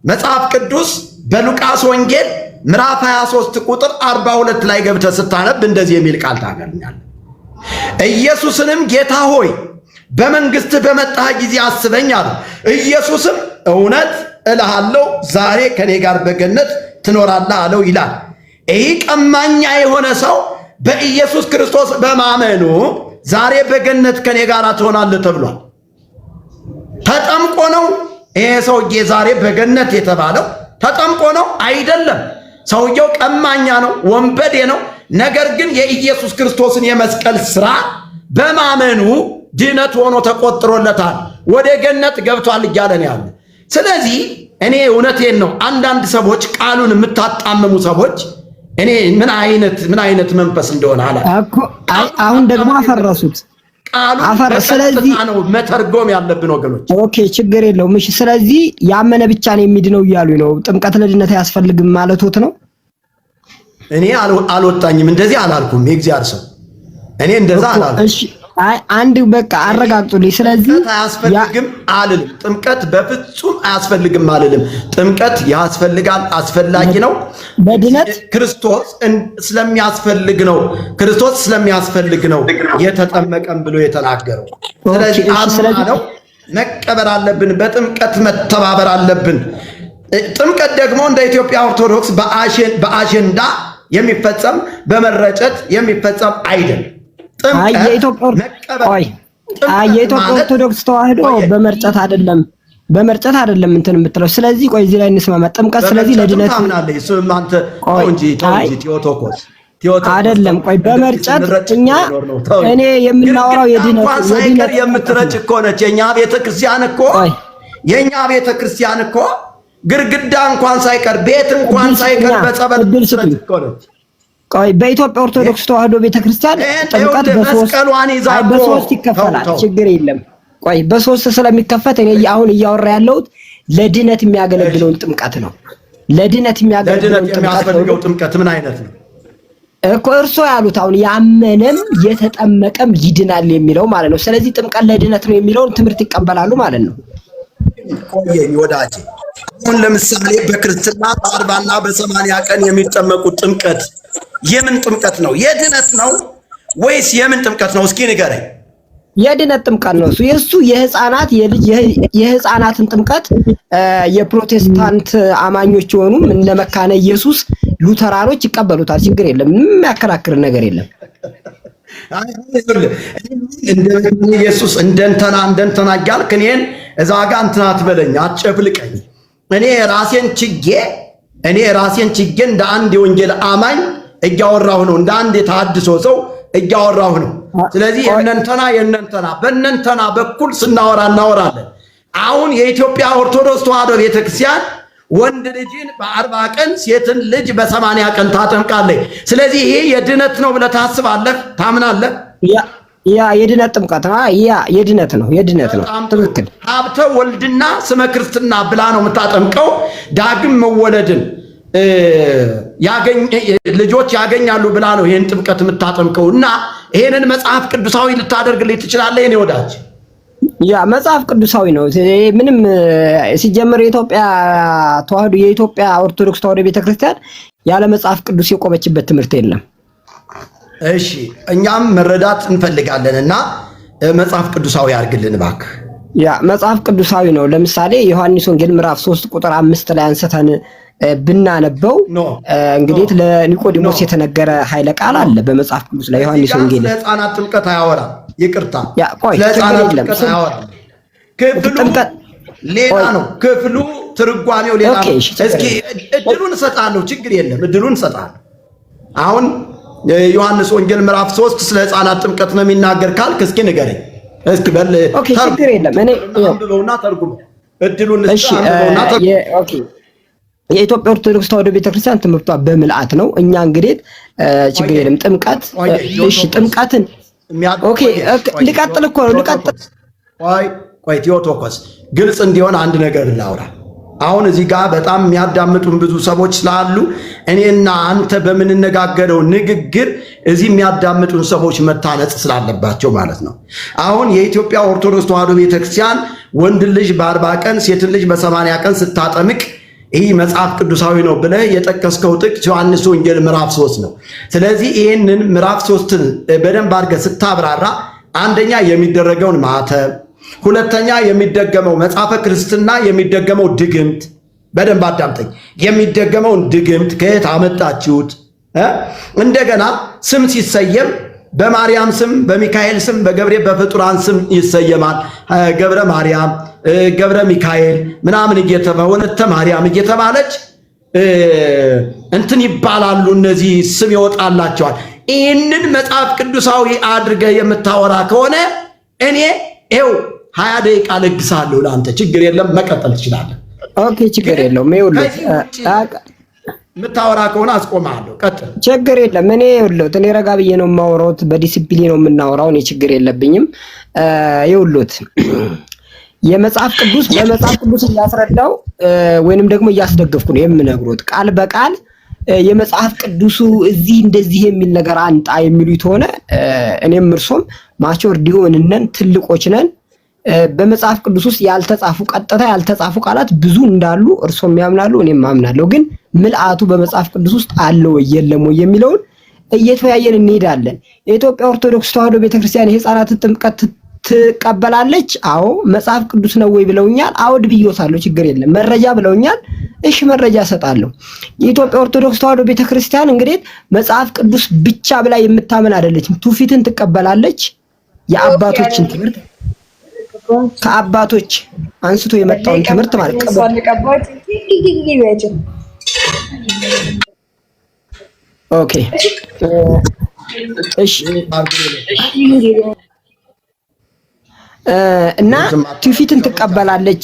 መጽሐፍ ቅዱስ በሉቃስ ወንጌል ምዕራፍ 23 ቁጥር 42 ላይ ገብተህ ስታነብ እንደዚህ የሚል ቃል ታገኛለህ። ኢየሱስንም ጌታ ሆይ በመንግሥትህ በመጣህ ጊዜ አስበኝ አለው። ኢየሱስም እውነት እልሃለሁ ዛሬ ከኔ ጋር በገነት ትኖራለህ አለው ይላል። ይህ ቀማኛ የሆነ ሰው በኢየሱስ ክርስቶስ በማመኑ ዛሬ በገነት ከኔ ጋር ትሆናለህ ተብሏል። ተጠምቆ ነው ይሄ ሰውዬ ዛሬ በገነት የተባለው? ተጠምቆ ነው አይደለም። ሰውየው ቀማኛ ነው፣ ወንበዴ ነው። ነገር ግን የኢየሱስ ክርስቶስን የመስቀል ሥራ በማመኑ ድነት ሆኖ ተቆጥሮለታል፣ ወደ ገነት ገብቷል እያለን ያለ። ስለዚህ እኔ እውነቴን ነው። አንዳንድ ሰዎች ቃሉን የምታጣምሙ ሰዎች እኔ ምን አይነት መንፈስ እንደሆነ አላ አሁን ደግሞ አፈረሱት። ስለዚህ ነው መተርጎም ያለብን ወገኖች። ኦኬ ችግር የለውም። እሺ ስለዚህ ያመነ ብቻ ነው የሚድነው እያሉ ነው። ጥምቀት ለድነት አያስፈልግም ማለቶት ነው? እኔ አልወጣኝም፣ እንደዚህ አላልኩም። የእግዚአብሔር ሰው እኔ እንደዛ አላልኩም። አይ አንድ በቃ አረጋግጡልኝ። ስለዚህ አያስፈልግም አልልም። ጥምቀት በፍጹም አያስፈልግም አልልም። ጥምቀት ያስፈልጋል፣ አስፈላጊ ነው። በድነት ክርስቶስ ስለሚያስፈልግ ነው የተጠመቀን ብሎ የተናገረው። ስለዚህ አማነው መቀበር አለብን። በጥምቀት መተባበር አለብን። ጥምቀት ደግሞ እንደ ኢትዮጵያ ኦርቶዶክስ በአጀንዳ የሚፈጸም በመረጨት የሚፈጸም አይደለም። የኢትዮጵያ ኦርቶዶክስ ተዋህዶ በመርጨት አይደለም እንትን የምትለው። ስለዚህ ቆይ እዚህ ላይ እንስማማ። ጥምቀት ስለዚህ ለድነት አይደለም። ቆይ በመርጨት እኔ የምናወራው የድነት የምትረጭ እኮ ነች። የኛ ቤተክርስቲያን እኮ ግርግዳ እንኳን ሳይቀር ቤት እንኳን ሳይቀር በጸበል ትረጭ እኮ ነች። ቆይ በኢትዮጵያ ኦርቶዶክስ ተዋህዶ ቤተክርስቲያን ጥምቀት በሶስት ይከፈላል። ችግር የለም። ቆይ በሶስት ስለሚከፈት እኔ አሁን እያወራ ያለሁት ለድነት የሚያገለግለውን ጥምቀት ነው። ለድነት የሚያገለግለው ጥምቀት ምን አይነት ነው እኮ እርሶ ያሉት አሁን ያመነም የተጠመቀም ይድናል የሚለው ማለት ነው። ስለዚህ ጥምቀት ለድነት ነው የሚለውን ትምህርት ይቀበላሉ ማለት ነው። ቆየኝ ወዳጄ፣ አሁን ለምሳሌ በክርስትና በ40 እና በ80 ቀን የሚጠመቁት ጥምቀት የምን ጥምቀት ነው? የድነት ነው ወይስ የምን ጥምቀት ነው? እስኪ ንገረኝ። የድነት ጥምቀት ነው እሱ። የሱ የህፃናትን ጥምቀት የፕሮቴስታንት አማኞች የሆኑ እነ መካነ ኢየሱስ ሉተራኖች ይቀበሉታል። ችግር የለም። ምንም የሚያከራክር ነገር የለም። እንደ ኢየሱስ እንደንተና እያልክ እኔን እዛ ጋር እንትና አትበለኝ፣ አትጨፍልቀኝ። እኔ ራሴን ችጌ እንደ አንድ የወንጌል አማኝ እያወራሁ ነው። እንደ አንድ የተሐድሶ ሰው እያወራሁ ነው። ስለዚህ በእነንተና በኩል እናወራለን። አሁን የኢትዮጵያ ኦርቶዶክስ ተዋህዶ ቤተክርስቲያን ወንድ ልጅን በ40 ቀን ሴትን ልጅ በ80 ቀን ታጠምቃለች። ስለዚህ ይሄ የድነት ነው ብለህ ታስባለህ? ታምናለህ? ያ የድነት ጥምቀት ነው። ያ የድነት ነው። ትክክል። ሀብተ ወልድና ስመ ክርስትና ብላ ነው የምታጠምቀው። ዳግም መወለድን ልጆች ያገኛሉ ብላ ነው ይሄን ጥምቀት የምታጠምቀው። እና ይሄንን መጽሐፍ ቅዱሳዊ ልታደርግልኝ ትችላለህ? የኔ ወዳጅ ያ መጽሐፍ ቅዱሳዊ ነው። ምንም ሲጀምር የኢትዮጵያ ኦርቶዶክስ ተዋህዶ ቤተክርስቲያን ያለ መጽሐፍ ቅዱስ የቆመችበት ትምህርት የለም። እሺ እኛም መረዳት እንፈልጋለንና መጽሐፍ ቅዱሳዊ አድርግልን እባክህ። ያ መጽሐፍ ቅዱሳዊ ነው። ለምሳሌ ዮሐንስ ወንጌል ምዕራፍ 3 ቁጥር 5 ላይ አንስተን ብናነበው እንግዲህ ለኒቆዲሞስ የተነገረ ኃይለ ቃል አለ በመጽሐፍ ቅዱስ ላይ። ዮሐንስ ወንጌል ለሕፃናት ጥምቀት አያወራም። ይቅርታ፣ ለሕፃናት ጥምቀት አያወራም። ክፍሉ ሌላ ነው። ክፍሉ ትርጓሜው ሌላ ነው። እስኪ እድሉን እሰጣለሁ፣ ችግር የለም፣ እድሉን እሰጣለሁ። አሁን ዮሐንስ ወንጌል ምዕራፍ 3 ስለ ሕፃናት ጥምቀት ነው የሚናገር ካልክ እስኪ ንገረኝ። እስኪ በል ችግር የለም። እኔ አንብበውና ተርጉም። እድሉን አንብበውና ተርጉም። የኢትዮጵያ ኦርቶዶክስ ተዋህዶ ቤተክርስቲያን ትምህርቷ በምልአት ነው። እኛ እንግዲህ ችግር የለም። ጥምቀትን ልቀጥል እኮ ነው። ቆይ ቴዎቶኮስ ግልጽ እንዲሆን አንድ ነገር ላውራ። አሁን እዚህ ጋር በጣም የሚያዳምጡን ብዙ ሰዎች ስላሉ እኔና አንተ በምንነጋገረው ንግግር እዚህ የሚያዳምጡን ሰዎች መታነጽ ስላለባቸው ማለት ነው። አሁን የኢትዮጵያ ኦርቶዶክስ ተዋህዶ ቤተክርስቲያን ወንድ ልጅ በ40 ቀን ሴትን ልጅ በ80 ቀን ስታጠምቅ ይህ መጽሐፍ ቅዱሳዊ ነው ብለህ የጠቀስከው ጥቅስ ዮሐንስ ወንጌል ምዕራፍ 3 ነው። ስለዚህ ይህንን ምዕራፍ 3ን በደንብ አድርገህ ስታብራራ አንደኛ የሚደረገውን ማተብ፣ ሁለተኛ የሚደገመው መጽሐፈ ክርስትና የሚደገመው ድግምት፣ በደንብ አዳምጠኝ። የሚደገመውን ድግምት ከየት አመጣችሁት? እንደገና ስም ሲሰየም በማርያም ስም፣ በሚካኤል ስም፣ በገብርኤል በፍጡራን ስም ይሰየማል። ገብረ ማርያም፣ ገብረ ሚካኤል ምናምን ወለተ ማርያም እየተባለች እንትን ይባላሉ። እነዚህ ስም ይወጣላቸዋል። ይህንን መጽሐፍ ቅዱሳዊ አድርገህ የምታወራ ከሆነ እኔ ይኸው 20 ደቂቃ ለግሳለሁ ለአንተ። ችግር የለም፣ መቀጠል ትችላለህ። ኦኬ፣ ችግር የለውም። የምታወራ ከሆነ አስቆማለሁ። ቀጥል። ችግር የለም። እኔ ረጋ ብዬ ነው የማወራው። በዲሲፕሊን ነው የምናወራው። እኔ ችግር የለብኝም። የመጽሐፍ ቅዱስ በመጽሐፍ ቅዱስ እያስረዳው ወይንም ደግሞ እያስደገፍኩ ነው የምነግሮት። ቃል በቃል የመጽሐፍ ቅዱሱ እዚህ እንደዚህ የሚል ነገር አንጣ የሚሉት ሆነ እኔም እርሶም ማቹርድ ሆነን ትልቆች ነን። በመጽሐፍ ቅዱስ ውስጥ ያልተጻፉ ቀጥታ ያልተጻፉ ቃላት ብዙ እንዳሉ እርሶም ያምናሉ፣ እኔም አምናለሁ። ግን ምልአቱ በመጽሐፍ ቅዱስ ውስጥ አለ ወይ የለም ወይ የሚለውን እየተወያየን እንሄዳለን። የኢትዮጵያ ኦርቶዶክስ ተዋሕዶ ቤተክርስቲያን የሕፃናትን ጥምቀት ትቀበላለች? አዎ። መጽሐፍ ቅዱስ ነው ወይ ብለውኛል። አውድ ብዮታለሁ፣ ችግር የለም። መረጃ ብለውኛል። እሺ መረጃ እሰጣለሁ። የኢትዮጵያ ኦርቶዶክስ ተዋሕዶ ቤተክርስቲያን እንግዲህ መጽሐፍ ቅዱስ ብቻ ብላ የምታምን አይደለችም። ትውፊትን ትቀበላለች። የአባቶችን ትምህርት ከአባቶች አንስቶ የመጣውን ትምህርት ማለት ነው። ኦኬ እሺ እና ትውፊትን ትቀበላለች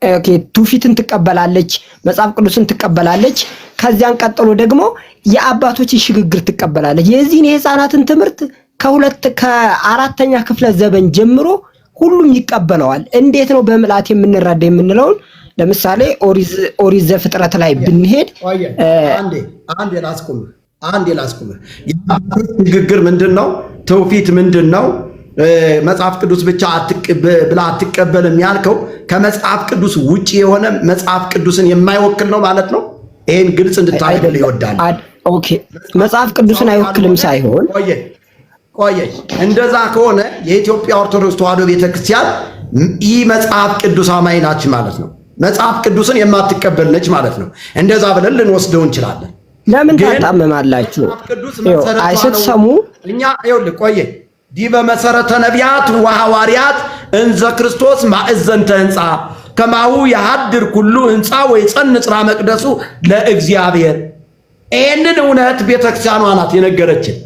ኦኬ ትውፊትን ትቀበላለች፣ መጽሐፍ ቅዱስን ትቀበላለች። ከዚያን ቀጥሎ ደግሞ የአባቶችን ሽግግር ትቀበላለች። የዚህን የሕፃናትን ትምህርት ከአራተኛ ክፍለ ዘመን ጀምሮ ሁሉም ይቀበለዋል። እንዴት ነው በምልአት የምንረዳ የምንለውን ለምሳሌ ኦሪት ዘፍጥረት ላይ ብንሄድ አንዴ ላስቁም። ሽግግር ምንድነው? ትውፊት ምንድነው? መጽሐፍ ቅዱስ ብቻ ብላ አትቀበልም ያልከው ከመጽሐፍ ቅዱስ ውጪ የሆነ መጽሐፍ ቅዱስን የማይወክል ነው ማለት ነው። ይሄን ግልጽ እንድታደርግ ይወዳል። ኦኬ መጽሐፍ ቅዱስን አይወክልም ሳይሆን ቆየ እንደዛ ከሆነ የኢትዮጵያ ኦርቶዶክስ ተዋሕዶ ቤተክርስቲያን ይህ መጽሐፍ ቅዱስ አማኝ ናች ማለት ነው። መጽሐፍ ቅዱስን የማትቀበል ነች ማለት ነው። እንደዛ ብለን ልንወስደው እንችላለን። ለምን ታጣመማላችሁ? አይሰጥሰሙ እኛ ይኸውልህ ቆየ ዲበ መሰረተ ነቢያት ወሐዋርያት እንዘ ክርስቶስ ማእዘንተ ህንፃ ከማሁ የሐድር ኩሉ ህንፃ ወይ ጸንጽራ መቅደሱ ለእግዚአብሔር። ይህንን እውነት ቤተክርስቲያኗ ናት የነገረችን።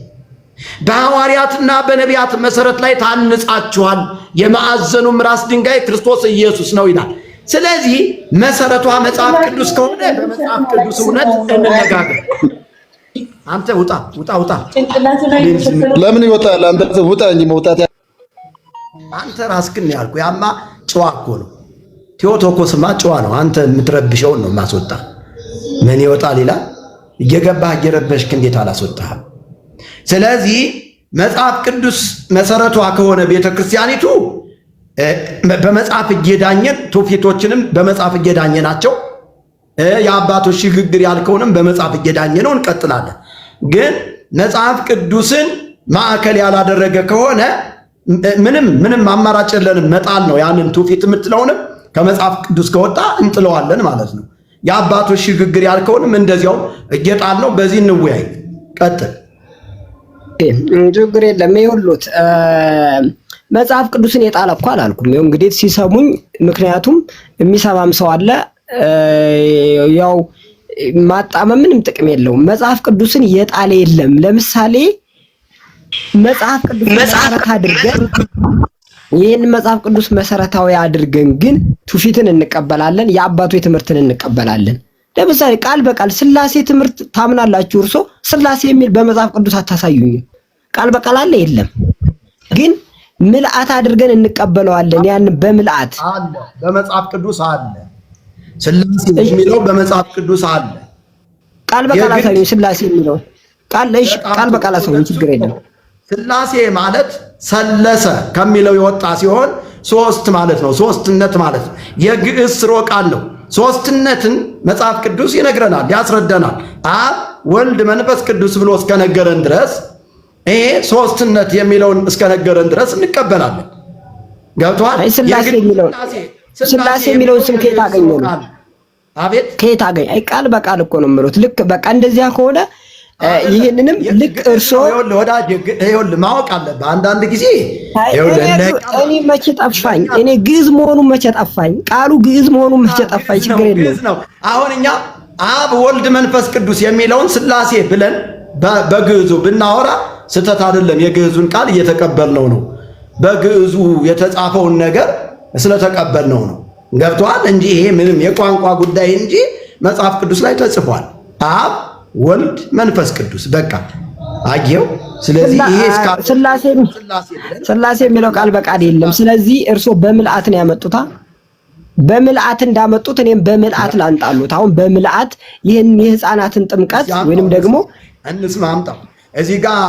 በሐዋርያትና በነቢያት መሰረት ላይ ታንጻችኋል፣ የማዕዘኑም ራስ ድንጋይ ክርስቶስ ኢየሱስ ነው ይላል። ስለዚህ መሰረቷ መጽሐፍ ቅዱስ ከሆነ በመጽሐፍ ቅዱስ እውነት እንነጋገር። አንተ ውጣ። ለምን ይወጣል? አንተ ውጣ እንጂ መውጣት አንተ ራስህን ነው ያልኩህ። ያማ ጨዋ እኮ ነው። ቴዎቶኮስማ ጨዋ ነው። አንተ የምትረብሸውን ነው ማስወጣ። ምን ይወጣል ይላል። እየገባህ እየረበሽክ እንዴት አላስወጣህም? ስለዚህ መጽሐፍ ቅዱስ መሰረቷ ከሆነ ቤተክርስቲያኒቱ በመጽሐፍ እየዳኘን ትውፊቶችንም በመጽሐፍ እየዳኘናቸው የአባቶች ሽግግር ያልከውንም በመጽሐፍ እየዳኘነው እንቀጥላለን። ግን መጽሐፍ ቅዱስን ማዕከል ያላደረገ ከሆነ ምንም አማራጭ የለንም፣ መጣል ነው። ያንን ትውፊት የምትለውንም ከመጽሐፍ ቅዱስ ከወጣ እንጥለዋለን ማለት ነው። የአባቶች ሽግግር ያልከውንም እንደዚያው እየጣል ነው። በዚህ እንወያይ። ቀጥል። ችግር የለም። ይኸውልዎት መጽሐፍ ቅዱስን የጣለ እኮ አላልኩም። ይኸው እንግዲህ ሲሰሙኝ፣ ምክንያቱም የሚሰማም ሰው አለ። ያው ማጣመም ምንም ጥቅም የለውም። መጽሐፍ ቅዱስን የጣለ የለም። ለምሳሌ መጽሐፍ ቅዱስ መሰረት አድርገን ይህን መጽሐፍ ቅዱስ መሰረታዊ አድርገን ግን ትውፊትን እንቀበላለን፣ የአባቶች ትምህርትን እንቀበላለን። ለምሳሌ ቃል በቃል ስላሴ ትምህርት ታምናላችሁ? እርሶ ስላሴ የሚል በመጽሐፍ ቅዱስ አታሳዩኝም። ቃል በቃል አለ የለም። ግን ምልአት አድርገን እንቀበለዋለን። ያን በምልአት አለ፣ በመጽሐፍ ቅዱስ አለ። ስላሴ የሚለው በመጽሐፍ ቅዱስ አለ። ቃል በቃል አሳዩኝ። ስላሴ የሚለው ቃል በቃል አሳዩኝ። ችግር የለም። ስላሴ ማለት ሰለሰ ከሚለው የወጣ ሲሆን ሶስት ማለት ነው። ሶስትነት ማለት ነው። የግዕዝ ስርወ ቃል ነው። ሶስትነትን መጽሐፍ ቅዱስ ይነግረናል፣ ያስረዳናል። አብ ወልድ መንፈስ ቅዱስ ብሎ እስከነገረን ድረስ ይሄ ሶስትነት የሚለውን እስከነገረን ድረስ እንቀበላለን። ገብቷል? ስላሴ የሚለውን ስም ከየት አገኘው? አቤት ከየት አገኘ? ቃል በቃል እኮ ነው የምሉት። ልክ በቃ እንደዚያ ከሆነ ይህንንም ልክ እርሶ ወዳጅ ይኸውልህ ማወቅ አለብህ። አንዳንድ ጊዜ እኔ መቼ ጠፋኝ? እኔ ግዕዝ መሆኑን መቼ ጠፋኝ? ቃሉ ግዕዝ መሆኑን መቼ ጠፋኝ? ችግር የለም። አሁን እኛ አብ ወልድ መንፈስ ቅዱስ የሚለውን ስላሴ ብለን በግዕዙ ብናወራ ስህተት አይደለም። የግዕዙን ቃል እየተቀበልነው ነው። በግዕዙ የተጻፈውን ነገር ስለተቀበልነው ነው። ገብቷል? እንጂ ይሄ ምንም የቋንቋ ጉዳይ እንጂ መጽሐፍ ቅዱስ ላይ ተጽፏል። አብ ወልድ መንፈስ ቅዱስ በቃ አየው። ስለዚህ ይሄ ስላሴ የሚለው ቃል በቃል የለም። ስለዚህ እርሶ በምልአት ነው ያመጡታ። በምልአት እንዳመጡት እኔም በምልአት ላንጣሉት። አሁን በምልአት ይህን የህፃናትን ጥምቀት ወይንም ደግሞ እንስማምጣው እዚህ ጋር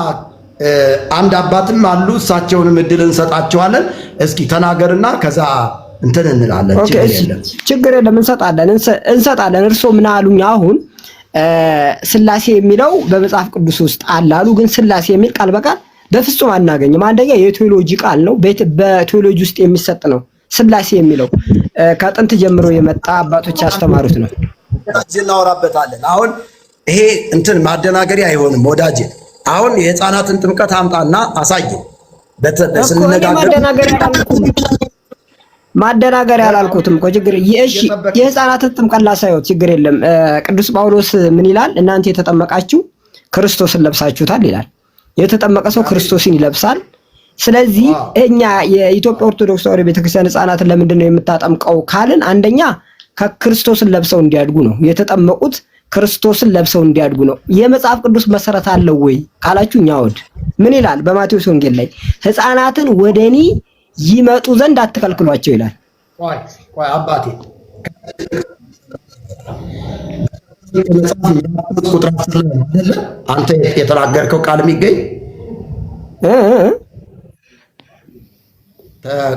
አንድ አባትም አሉ። እሳቸውንም እድል እንሰጣቸዋለን። እስኪ ተናገርና ከዛ እንትን እንላለን። ችግር የለም እንሰጣለን። እርሶ ምን አሉኝ? አሁን ስላሴ የሚለው በመጽሐፍ ቅዱስ ውስጥ አለ አሉ። ግን ስላሴ የሚል ቃል በቃል በፍጹም አናገኝም። አንደኛ የቴዎሎጂ ቃል ነው፣ በቴዎሎጂ ውስጥ የሚሰጥ ነው። ስላሴ የሚለው ከጥንት ጀምሮ የመጣ አባቶች ያስተማሩት ነው። እዚህ እናወራበታለን። አሁን ይሄ እንትን ማደናገሪያ አይሆንም ወዳጄ። አሁን የህፃናትን ጥምቀት አምጣና አሳየን። ማደናገሪያ አላልኩትም እኮ ችግር። እሺ የህፃናትን ጥምቀት ላሳየው፣ ችግር የለም። ቅዱስ ጳውሎስ ምን ይላል? እናንተ የተጠመቃችሁ ክርስቶስን ለብሳችሁታል ይላል። የተጠመቀ ሰው ክርስቶስን ይለብሳል። ስለዚህ እኛ የኢትዮጵያ ኦርቶዶክስ ተዋሕዶ ቤተክርስቲያን ህፃናትን ለምንድን ነው የምታጠምቀው ካልን፣ አንደኛ ከክርስቶስን ለብሰው እንዲያድጉ ነው። የተጠመቁት ክርስቶስን ለብሰው እንዲያድጉ ነው። የመጽሐፍ ቅዱስ መሰረት አለው ወይ ካላችሁ፣ እኛ ወድ ምን ይላል? በማቴዎስ ወንጌል ላይ ህፃናትን ወደኔ ይመጡ ዘንድ አትከልክሏቸው ይላል። ቆይ አባቴ ቁጥር 10 ላይ ነው አይደል? አንተ የተናገርከው ቃል የሚገኝ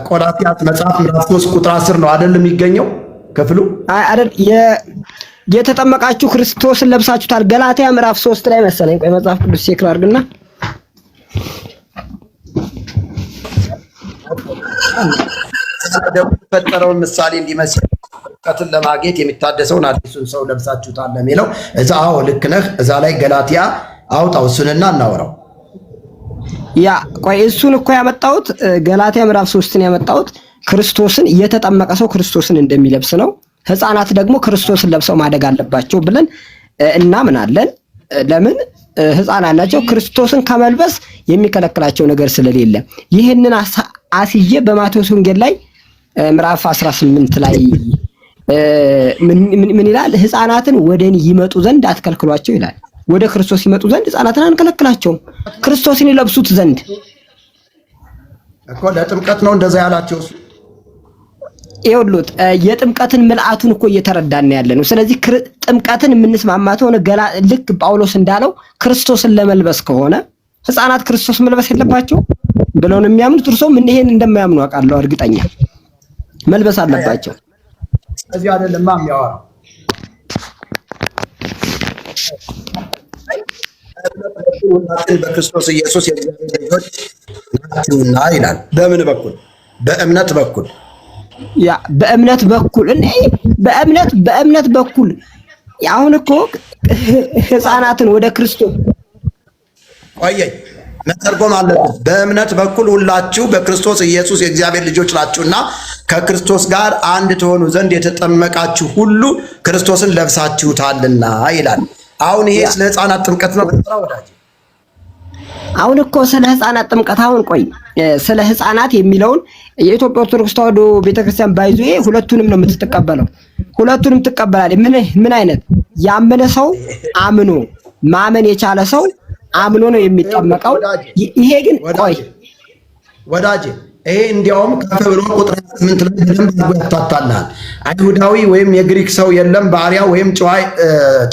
ቆላስይስ መጽሐፍ ምዕራፍ 3 ቁጥር 10 ነው አይደል የሚገኘው ክፍሉ? አይ አይደል፣ የተጠመቃችሁ ክርስቶስን ለብሳችሁታል። ገላትያ ምዕራፍ 3 ላይ መሰለኝ። ቆይ መጽሐፍ ቅዱስ ቼክ አድርግና ደግሞ የተፈጠረውን ምሳሌ እንዲመስል ጥምቀትን ለማግኘት የሚታደሰውን አዲሱን ሰው ለብሳችሁታል የሚለው እዛ። አዎ ልክ ነህ። እዛ ላይ ገላትያ አውጣው እሱንና እናወራው። ያ ቆይ እሱን እኮ ያመጣሁት ገላትያ ምዕራፍ 3ን ያመጣሁት ክርስቶስን የተጠመቀ ሰው ክርስቶስን እንደሚለብስ ነው። ህፃናት ደግሞ ክርስቶስን ለብሰው ማደግ አለባቸው ብለን እናምናለን። ለምን? ህፃናት ናቸው። ክርስቶስን ከመልበስ የሚከለክላቸው ነገር ስለሌለ ይህንን አስይዤ በማቴዎስ ወንጌል ላይ ምዕራፍ 18 ላይ ምን ይላል? ህፃናትን ወደኔ ይመጡ ዘንድ አትከልክሏቸው ይላል። ወደ ክርስቶስ ይመጡ ዘንድ ህፃናትን አንከለክላቸውም፣ ክርስቶስን ይለብሱት ዘንድ እኮ። ለጥምቀት ነው እንደዛ ያላቸው። ይኸውልዎት የጥምቀትን ምልአቱን እኮ እየተረዳን ያለ ነው። ስለዚህ ጥምቀትን የምንስማማት ሆነ ልክ ጳውሎስ እንዳለው ክርስቶስን ለመልበስ ከሆነ ህፃናት ክርስቶስ መልበስ የለባቸው ብለው ነው የሚያምኑት። እርሶም ይሄን እንደማያምኑ አውቃለሁ። እርግጠኛ መልበስ አለባቸው። እዚህ አይደለም የሚያወራው በክርስቶስ ኢየሱስ የእግዚአብሔር ልጆች ናችሁና ይላል። በምን በኩል? በእምነት በኩል። ያ በእምነት በኩል በእምነት በኩል አሁን እኮ ህፃናትን ወደ ክርስቶስ ቆየኝ መተርጎም አለብን። በእምነት በኩል ሁላችሁ በክርስቶስ ኢየሱስ የእግዚአብሔር ልጆች ናችሁና ከክርስቶስ ጋር አንድ ትሆኑ ዘንድ የተጠመቃችሁ ሁሉ ክርስቶስን ለብሳችሁታልና ይላል። አሁን ይሄ ስለ ህፃናት ጥምቀት ነው ወዳጅ። አሁን እኮ ስለ ህፃናት ጥምቀት አሁን ቆይ ስለ ህፃናት የሚለውን የኢትዮጵያ ኦርቶዶክስ ተዋሕዶ ቤተክርስቲያን ባይዙ ሁለቱንም ነው የምትቀበለው። ሁለቱንም ትቀበላለች። ምን አይነት ያመነ ሰው አምኖ ማመን የቻለ ሰው አምኖ ነው የሚጠመቀው። ይሄ ግን ቆይ ወዳጅ ይሄ እንዲያውም ከፍ ብሎ ቁጥር 8 ላይ በደንብ አድርጎ ያታታልሃል። አይሁዳዊ ወይም የግሪክ ሰው የለም፣ ባሪያ ወይም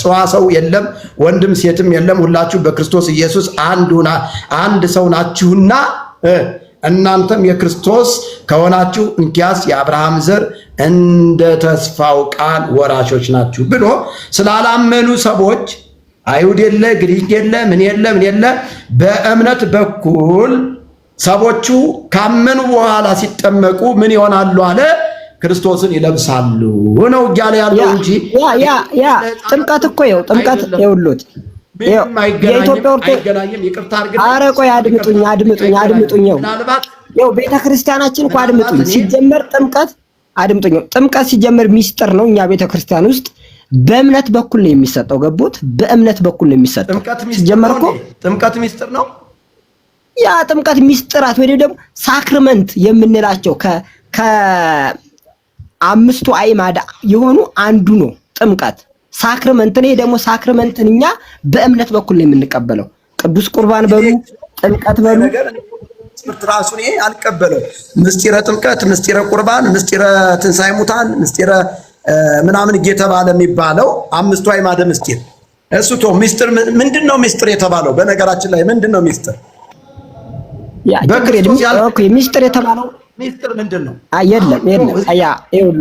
ጨዋ ሰው የለም፣ ወንድም ሴትም የለም፣ ሁላችሁ በክርስቶስ ኢየሱስ አንድ ሰው ናችሁና እናንተም የክርስቶስ ከሆናችሁ እንኪያስ የአብርሃም ዘር እንደ ተስፋው ቃል ወራሾች ናችሁ ብሎ ስላላመኑ ሰዎች አይሁድ የለ ግሪክ የለ ምን የለ በእምነት በኩል ሰዎቹ ካመኑ በኋላ ሲጠመቁ ምን ይሆናሉ አለ? ክርስቶስን ይለብሳሉ ነው እያለ ያለው እንጂ ያ ጥምቀት እኮ ጥምቀት ይኸውልዎት የኢትዮጵያ ኦርቶዶክስ ይቅርታ አድርገን ኧረ ቆይ አድምጡኝ ይኸው ቤተክርስቲያናችን እኮ አድምጡኝ። ሲጀመር ጥምቀት ሲጀመር ሚስጥር ነው። እኛ ቤተክርስቲያን ውስጥ በእምነት በኩል ነው የሚሰጠው። ገቦት? በእምነት በኩል ነው የሚሰጠው። ሲጀመር እኮ ጥምቀት ሚስጥር ነው። ያ ጥምቀት ሚስጥራት ወይ ደግሞ ሳክራመንት የምንላቸው ከአምስቱ አዕማድ የሆኑ አንዱ ነው ጥምቀት ሳክራመንት። ይሄ ደግሞ ሳክራመንትን እኛ በእምነት በኩል ነው የምንቀበለው። ቅዱስ ቁርባን በሉ ጥምቀት በሉ ትምህርት ራሱን ይሄ አልቀበለው። ምስጢረ ጥምቀት፣ ምስጢረ ቁርባን፣ ምስጢረ ትንሣኤ ሙታን፣ ምስጢረ ምናምን እየተባለ የሚባለው አምስቱ አዕማደ ምስጢር እሱ ምስጢር ምንድነው? ምስጢር የተባለው በነገራችን ላይ ምንድነው ምስጢር? ምስጢር የተባለው ምስጢር ምንድነው? የለም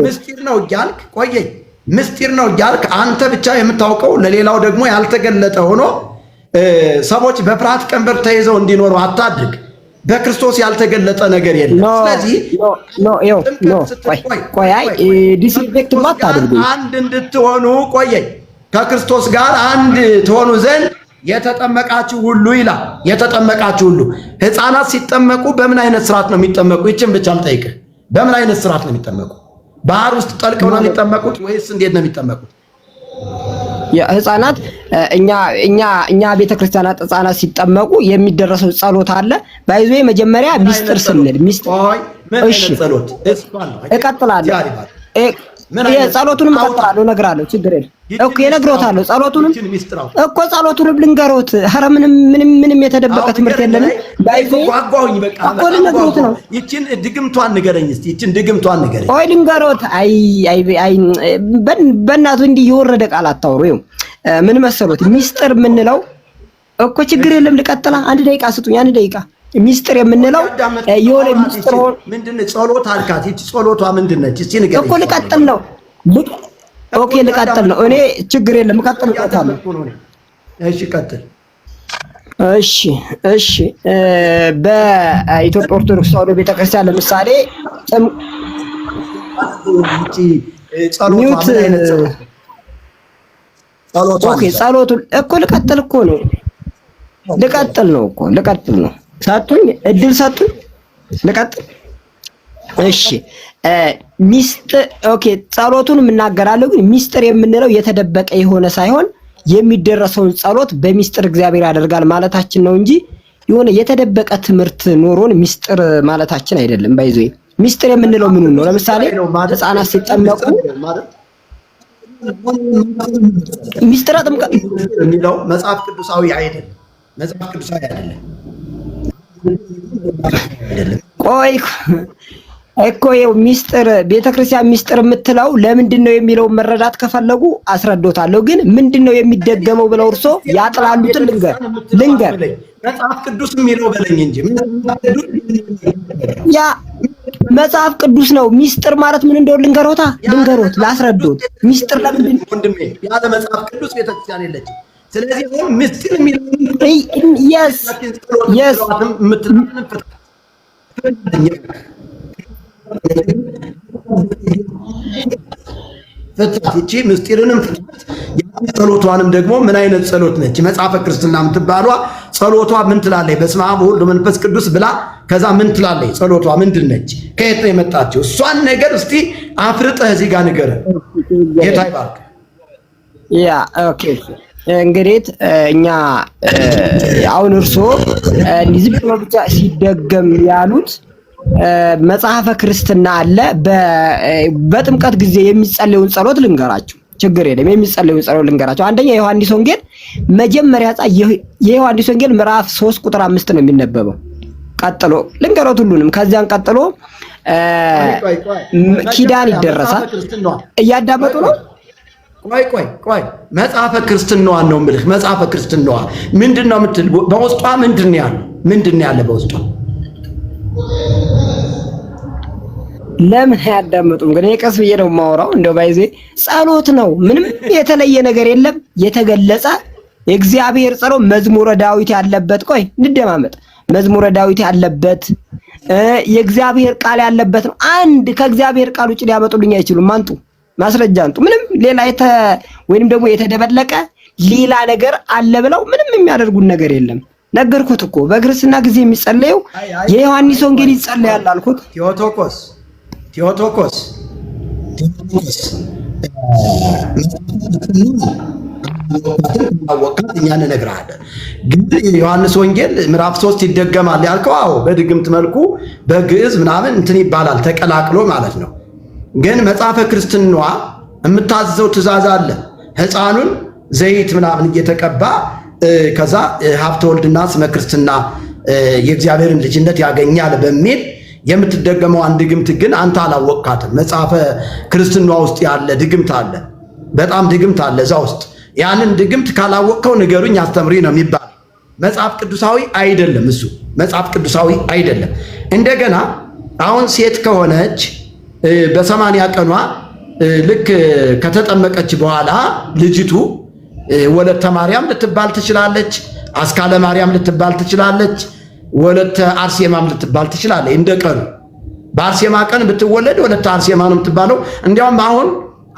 ምስጢር ነው እያልክ ቆየኝ። ምስጢር ነው እያልክ አንተ ብቻ የምታውቀው ለሌላው ደግሞ ያልተገለጠ ሆኖ ሰዎች በፍርሃት ቀንበር ተይዘው እንዲኖሩ አታድርግ። በክርስቶስ ያልተገለጠ ነገር የለም። ስለዚህ ዲስሪስፔክት አታድርጉ። አንድ እንድትሆኑ ቆየኝ። ከክርስቶስ ጋር አንድ ትሆኑ ዘንድ የተጠመቃችሁ ሁሉ ይላል። የተጠመቃችሁ ሁሉ ሕፃናት ሲጠመቁ በምን አይነት ስርዓት ነው የሚጠመቁ? ይችን ብቻ ልጠይቅህ። በምን አይነት ስርዓት ነው የሚጠመቁ? ባህር ውስጥ ጠልቀው ነው የሚጠመቁት ወይስ እንዴት ነው የሚጠመቁት? ህፃናት እኛ ቤተክርስቲያናት ህፃናት ሲጠመቁ የሚደረሰው ጸሎት አለ። ባይዞ መጀመሪያ ሚስጥር ስንል እሺ እቀጥላለሁ። ጸሎቱንም እቀጥላለሁ፣ እነግራለሁ። ችግር የለም እኮ እነግሮታለሁ። ጸሎቱንም ልንገሮት። ኧረ ምንም የተደበቀ ትምህርት የለንም። ባይዞ ጓጓሁኝ። በቃ እኮ ልነግሮት ነው። ይችን ድግምቷን ንገረኝ እስቲ። ይችን ድግምቷን ንገረኝ። ቆይ ልንገሮት። በእናቱ እንዲህ የወረደ ቃል አታውሩ። ይኸው ምን መሰሎት ሚስጥር የምንለው እኮ ችግር የለም። ልቀጥላ። 1 ደቂቃ ስጡኝ። 1 ደቂቃ ሚስጥር የምንለው የሆነ ሚስጥር ምንድነው? ጸሎት አልካት። ይቺ ጸሎቷ ምንድነች? እስቲ ንገረኝ እኮ። ልቀጥል ነው። ኦኬ ልቀጥል ነው። እኔ ችግር የለም እቀጥልበታለሁ። እሺ ቀጥል። እሺ በኢትዮጵያ ኦርቶዶክስ ተዋሕዶ ቤተክርስቲያን ለምሳሌ ጸሎቱ እኮ ልቀጥል ነው። ሰጡኝ፣ እድል ሰጡኝ። ልቀጥል። እሺ ሚስጥር ጸሎቱን እናገራለሁ። ግን ሚስጥር የምንለው የተደበቀ የሆነ ሳይሆን የሚደረሰውን ጸሎት በሚስጥር እግዚአብሔር ያደርጋል ማለታችን ነው እንጂ የሆነ የተደበቀ ትምህርት ኖሮን ሚስጥር ማለታችን አይደለም። ባይዞ ሚስጥር የምንለው ምን ነው? ለምሳሌ ህፃናት ሲጠመቁ ሚስጥር ጥምቀት የሚለው መጽሐፍ ቅዱሳዊ አይደለም። መጽሐፍ ቅዱሳዊ አይደለም። ቆይ እኮ ይኸው ሚስጥር ቤተክርስቲያን ሚስጥር የምትለው ለምንድን ነው የሚለውን መረዳት ከፈለጉ አስረዶታለሁ። ግን ምንድን ነው የሚደገመው ብለው እርሶ ያጥላሉትን ልንገር መጽሐፍ ቅዱስ የሚለው በለኝ እንጂ ያ መጽሐፍ ቅዱስ ነው። ሚስጥር ማለት ምን እንደሆነ ልንገሮት ላስረዶት። ሚስጥር ለምንድን ነው ወንድሜ? ያለ መጽሐፍ ቅዱስ ቤተክርስቲያን የለችም። ስለዚህ አሁን ሚስጥር የሚለው ፍታት ምስጢርንም ጸሎቷንም ደግሞ ምን አይነት ጸሎት ነች? መጽሐፈ ክርስትና የምትባሏ ጸሎቷ ምን ትላለች? በስመ አብ ወወልድ ወመንፈስ ቅዱስ ብላ ከዛ ምን ትላለች? ጸሎቷ ምንድን ነች? ከየት ነው የመጣችው? እሷን ነገር እስቲ አፍርጠህ እዚህ ጋር ንገረን። ጌታ ይባርክ። ያ ኦኬ እንግዲህ እኛ አሁን እርሶ ዝም ብሎ ብቻ ሲደገም ያሉት መጽሐፈ ክርስትና አለ። በጥምቀት ጊዜ የሚጸለዩን ጸሎት ልንገራችሁ። ችግር የለም። የሚጸለዩን ጸሎት ልንገራችሁ። አንደኛ የዮሐንስ ወንጌል መጀመሪያ የዮሐንስ ወንጌል ምዕራፍ 3 ቁጥር 5 ነው የሚነበበው። ቀጥሎ ልንገሮት ሁሉንም። ከዚያን ቀጥሎ ኪዳን ይደረሳል። እያዳመጡ ነው። ቆይ መጽሐፈ ክርስትናዋን ነው የምልህ። መጽሐፈ ክርስትናዋ ምንድነው የምትል? በውስጧ ምንድነው ያለው? ምንድነው ያለ በውስጧ? ለምን አያዳምጡም? ግን ቀስ ብዬ ነው የማወራው። እንደው ባይዜ ጸሎት ነው። ምንም የተለየ ነገር የለም። የተገለጸ የእግዚአብሔር ጸሎት መዝሙረ ዳዊት ያለበት። ቆይ እንደማመጥ መዝሙረ ዳዊት ያለበት የእግዚአብሔር ቃል ያለበት ነው። አንድ ከእግዚአብሔር ቃል ውጭ ሊያመጡልኝ አይችሉም። አንጡ ማስረጃ አንጡ። ምንም ሌላ ወይንም ደግሞ የተደበለቀ ሌላ ነገር አለ ብለው ምንም የሚያደርጉን ነገር የለም። ነገርኩት እኮ በክርስትና ጊዜ የሚጸለየው የዮሐንስ ወንጌል ይጸለያል አልኩት። ቴዎቶኮስ ወቃት እኛን እነግርሃለን። ግን የዮሐንስ ወንጌል ምዕራፍ 3 ይደገማል ያልከው፣ አዎ በድግምት መልኩ በግዕዝ ምናምን እንትን ይባላል ተቀላቅሎ ማለት ነው። ግን መጽሐፈ ክርስትናዋ የምታዘው ትእዛዝ አለ። ሕፃኑን ዘይት ምናምን እየተቀባ ከዛ ሀብተ ወልድና ስመ ክርስትና የእግዚአብሔርን ልጅነት ያገኛል በሚል የምትደገመው አንድ ድግምት ግን አንተ አላወቅካትም። መጽሐፈ ክርስትና ውስጥ ያለ ድግምት አለ፣ በጣም ድግምት አለ እዛ ውስጥ። ያንን ድግምት ካላወቅከው ንገሩኝ አስተምሪ ነው የሚባል። መጽሐፍ ቅዱሳዊ አይደለም፣ እሱ መጽሐፍ ቅዱሳዊ አይደለም። እንደገና አሁን ሴት ከሆነች በ80 ቀኗ ልክ ከተጠመቀች በኋላ ልጅቱ ወለተ ማርያም ልትባል ትችላለች፣ አስካለ ማርያም ልትባል ትችላለች፣ ወለተ አርሴማም ልትባል ትችላለች። እንደቀኑ በአርሴማ ቀን ብትወለድ ወለተ አርሴማ ነው የምትባለው። እንዲያውም አሁን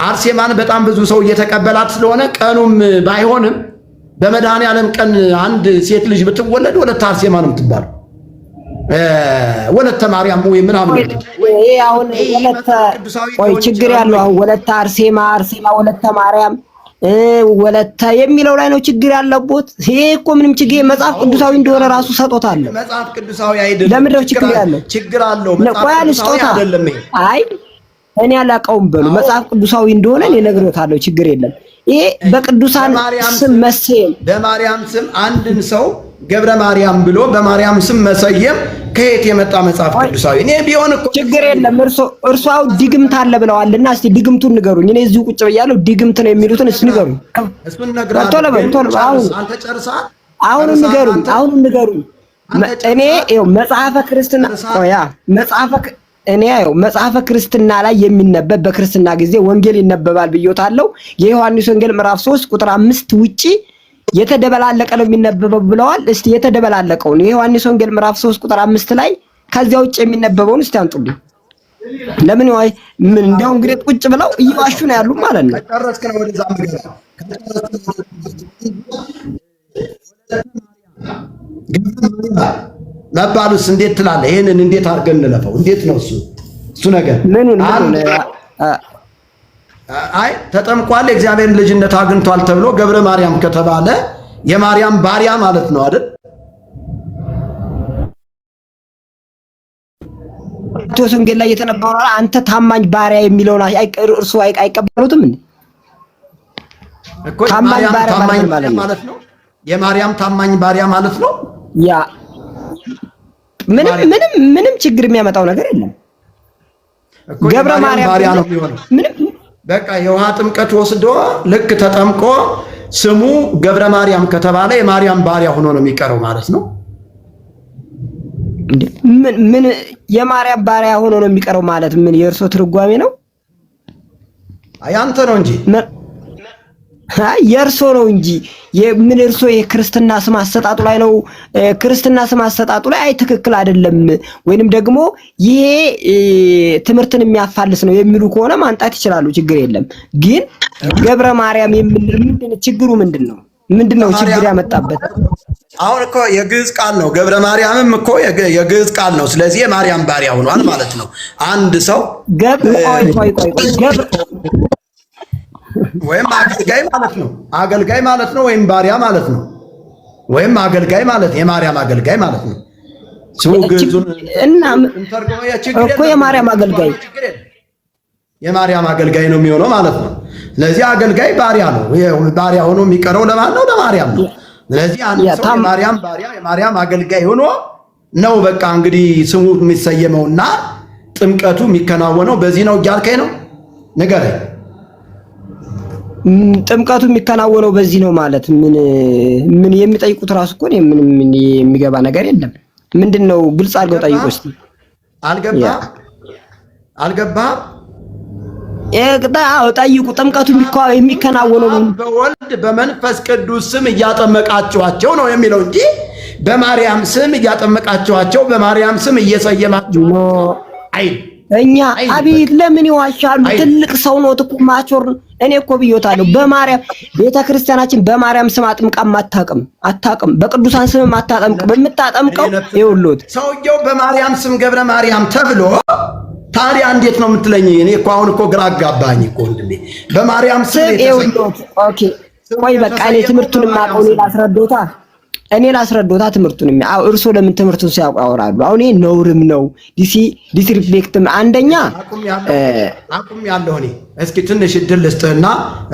አርሴማን በጣም ብዙ ሰው እየተቀበላት ስለሆነ ቀኑም ባይሆንም በመድኃኔዓለም ቀን አንድ ሴት ልጅ ብትወለድ ወለተ አርሴማ ነው የምትባለው። ወለተ ማርያም ወይ ምናምን ይሄ አሁን ወይ ችግር ያለው አሁን ወለተ አርሴማ ወለተ ማርያም ወለተ የሚለው ላይ ነው ችግር ያለበት። ይሄ እኮ ምንም ችግር መጽሐፍ ቅዱሳዊ እንደሆነ ራሱ ሰጦታል። መጽሐፍ ቅዱሳዊ አይደለም። ለምን ነው ችግር ያለው? ችግር አለው። መጽሐፍ ቅዱሳዊ አይደለም። አይ እኔ አላውቀውም በሉ መጽሐፍ ቅዱሳዊ እንደሆነ እኔ ነግሮታለሁ። ችግር የለም። ይሄ በቅዱሳን ስም መሰየም፣ በማርያም ስም አንድን ሰው ገብረ ማርያም ብሎ በማርያም ስም መሰየም ከየት የመጣ መጽሐፍ ቅዱሳዊ? እኔ ቢሆን እኮ ችግር የለም። እርሷው ድግምት አለ ብለዋልና እስቲ ድግምቱን ንገሩኝ። እኔ እዚሁ ቁጭ ብያለሁ። ድግምት ነው የሚሉትን እስቲ ንገሩኝ። እሱን ነግራለሁ። አንተ ጨርሰሃል። አሁን ንገሩኝ። እኔ ይኸው መጽሐፈ ክርስትና መጽሐፈ ክርስትና ላይ የሚነበብ በክርስትና ጊዜ ወንጌል ይነበባል ብዮታለሁ። የዮሐንስ ወንጌል ምዕራፍ 3 ቁጥር 5 ውጪ የተደበላለቀ ነው የሚነበበው ብለዋል። እስቲ የተደበላለቀውን የዮሐንስ ወንጌል ምዕራፍ 3 ቁጥር 5 ላይ ከዚያ ውጪ የሚነበበውን እስቲ አንጡልኝ። ለምን ወይ ምን እንደው እንግዲህ ቁጭ ብለው እየዋሹ ነው ያሉ ማለት ነው። ከጨረስክ ነው ወደዛ መባሉስ እንዴት ትላለህ? ይሄንን እንዴት አድርገን እንለፈው? እንዴት ነው እሱ ነገር አይ ተጠምቋል የእግዚአብሔር ልጅነት አግኝቷል ተብሎ ገብረ ማርያም ከተባለ የማርያም ባሪያ ማለት ነው አይደል? ማቴዎስ ወንጌል ላይ የተነበረው አንተ ታማኝ ባሪያ የሚለውን እርሱ አይቀበሉትም እንዴ? እኮ ታማኝ ባሪያ ማለት ነው። የማርያም ታማኝ ባሪያ ማለት ነው። ያ ምንም ችግር የሚያመጣው ነገር የለም። ገብረ ማርያም ባሪያ ነው የሚሆነው። በቃ የውሃ ጥምቀት ወስዶ ልክ ተጠምቆ ስሙ ገብረ ማርያም ከተባለ የማርያም ባሪያ ሆኖ ነው የሚቀረው ማለት ነው። ምን የማርያም ባሪያ ሆኖ ነው የሚቀረው ማለት ምን የእርሶ ትርጓሜ ነው? ያንተ ነው እንጂ የእርሶ ነው እንጂ ምን እርሶ የክርስትና ስም አሰጣጡ ላይ ነው። ክርስትና ስም አሰጣጡ ላይ አይ ትክክል አይደለም ወይንም ደግሞ ይሄ ትምህርትን የሚያፋልስ ነው የሚሉ ከሆነ ማንጣት ይችላሉ። ችግር የለም። ግን ገብረ ማርያም ምንድነው ችግሩ? ምንድነው ችግር ያመጣበት? አሁን እኮ የግዕዝ ቃል ነው። ገብረ ማርያምም እኮ የግዕዝ ቃል ነው። ስለዚህ የማርያም ባሪያ ሆኗል ማለት ነው። አንድ ሰው ወይም አገልጋይ ማለት ነው። አገልጋይ ማለት ነው ወይም ባሪያ ማለት ነው። ወይም አገልጋይ ማለት የማርያም አገልጋይ ማለት ነው። እና እኮ የማርያም አገልጋይ ነው የሚሆነው ማለት ነው። ስለዚህ አገልጋይ ባሪያ ነው። ባሪያ ሆኖ የሚቀረው ለማን ነው? ለማርያም ነው። ስለዚህ አንድ ሰው የማርያም ባሪያ የማርያም አገልጋይ ሆኖ ነው በቃ እንግዲህ ስሙ የሚሰየመውና ጥምቀቱ የሚከናወነው በዚህ ነው እያልከኝ ነው? ንገረኝ። ጥምቀቱ የሚከናወነው በዚህ ነው ማለት ምን የሚጠይቁት ራሱ እኮ ምን የሚገባ ነገር የለም። ምንድነው? ግልጽ አድርገው ጠይቁ እስቲ። አልገባ ጠይቁ። ጥምቀቱ የሚከናወነው በወልድ በመንፈስ ቅዱስ ስም እያጠመቃችኋቸው ነው የሚለው እንጂ በማርያም ስም እያጠመቃችኋቸው በማርያም ስም እየሰየማችሁ አይ እኛ አቤት ለምን ይዋሻሉ? ትልቅ ሰው ነው እኮ ማቾር። እኔ እኮ ብዮታለሁ በማርያም ቤተክርስቲያናችን በማርያም ስም አጥምቃም አታውቅም። በቅዱሳን ስም አታጠምቅም። የምታጠምቀው ይኸውልዎት ሰውየው በማርያም ስም ገብረ ማርያም ተብሎ ታዲያ እንዴት ነው የምትለኝ? እኔ እኮ አሁን እኮ ግራ አጋባኝ እኮ ወንድሜ። በማርያም ስም ይኸውልዎት። ኦኬ ቆይ በቃ እኔ ትምህርቱን የማውቀው እኔ ላስረዶታ ትምህርቱን እርሶ ለምን ትምህርቱን ሲያውቁ ያወራሉ? አሁን ይሄ ነውርም ነው ዲስሪፍሌክትም። አንደኛ አቁም ያለው እኔ እስኪ ትንሽ እድል ልስጥህና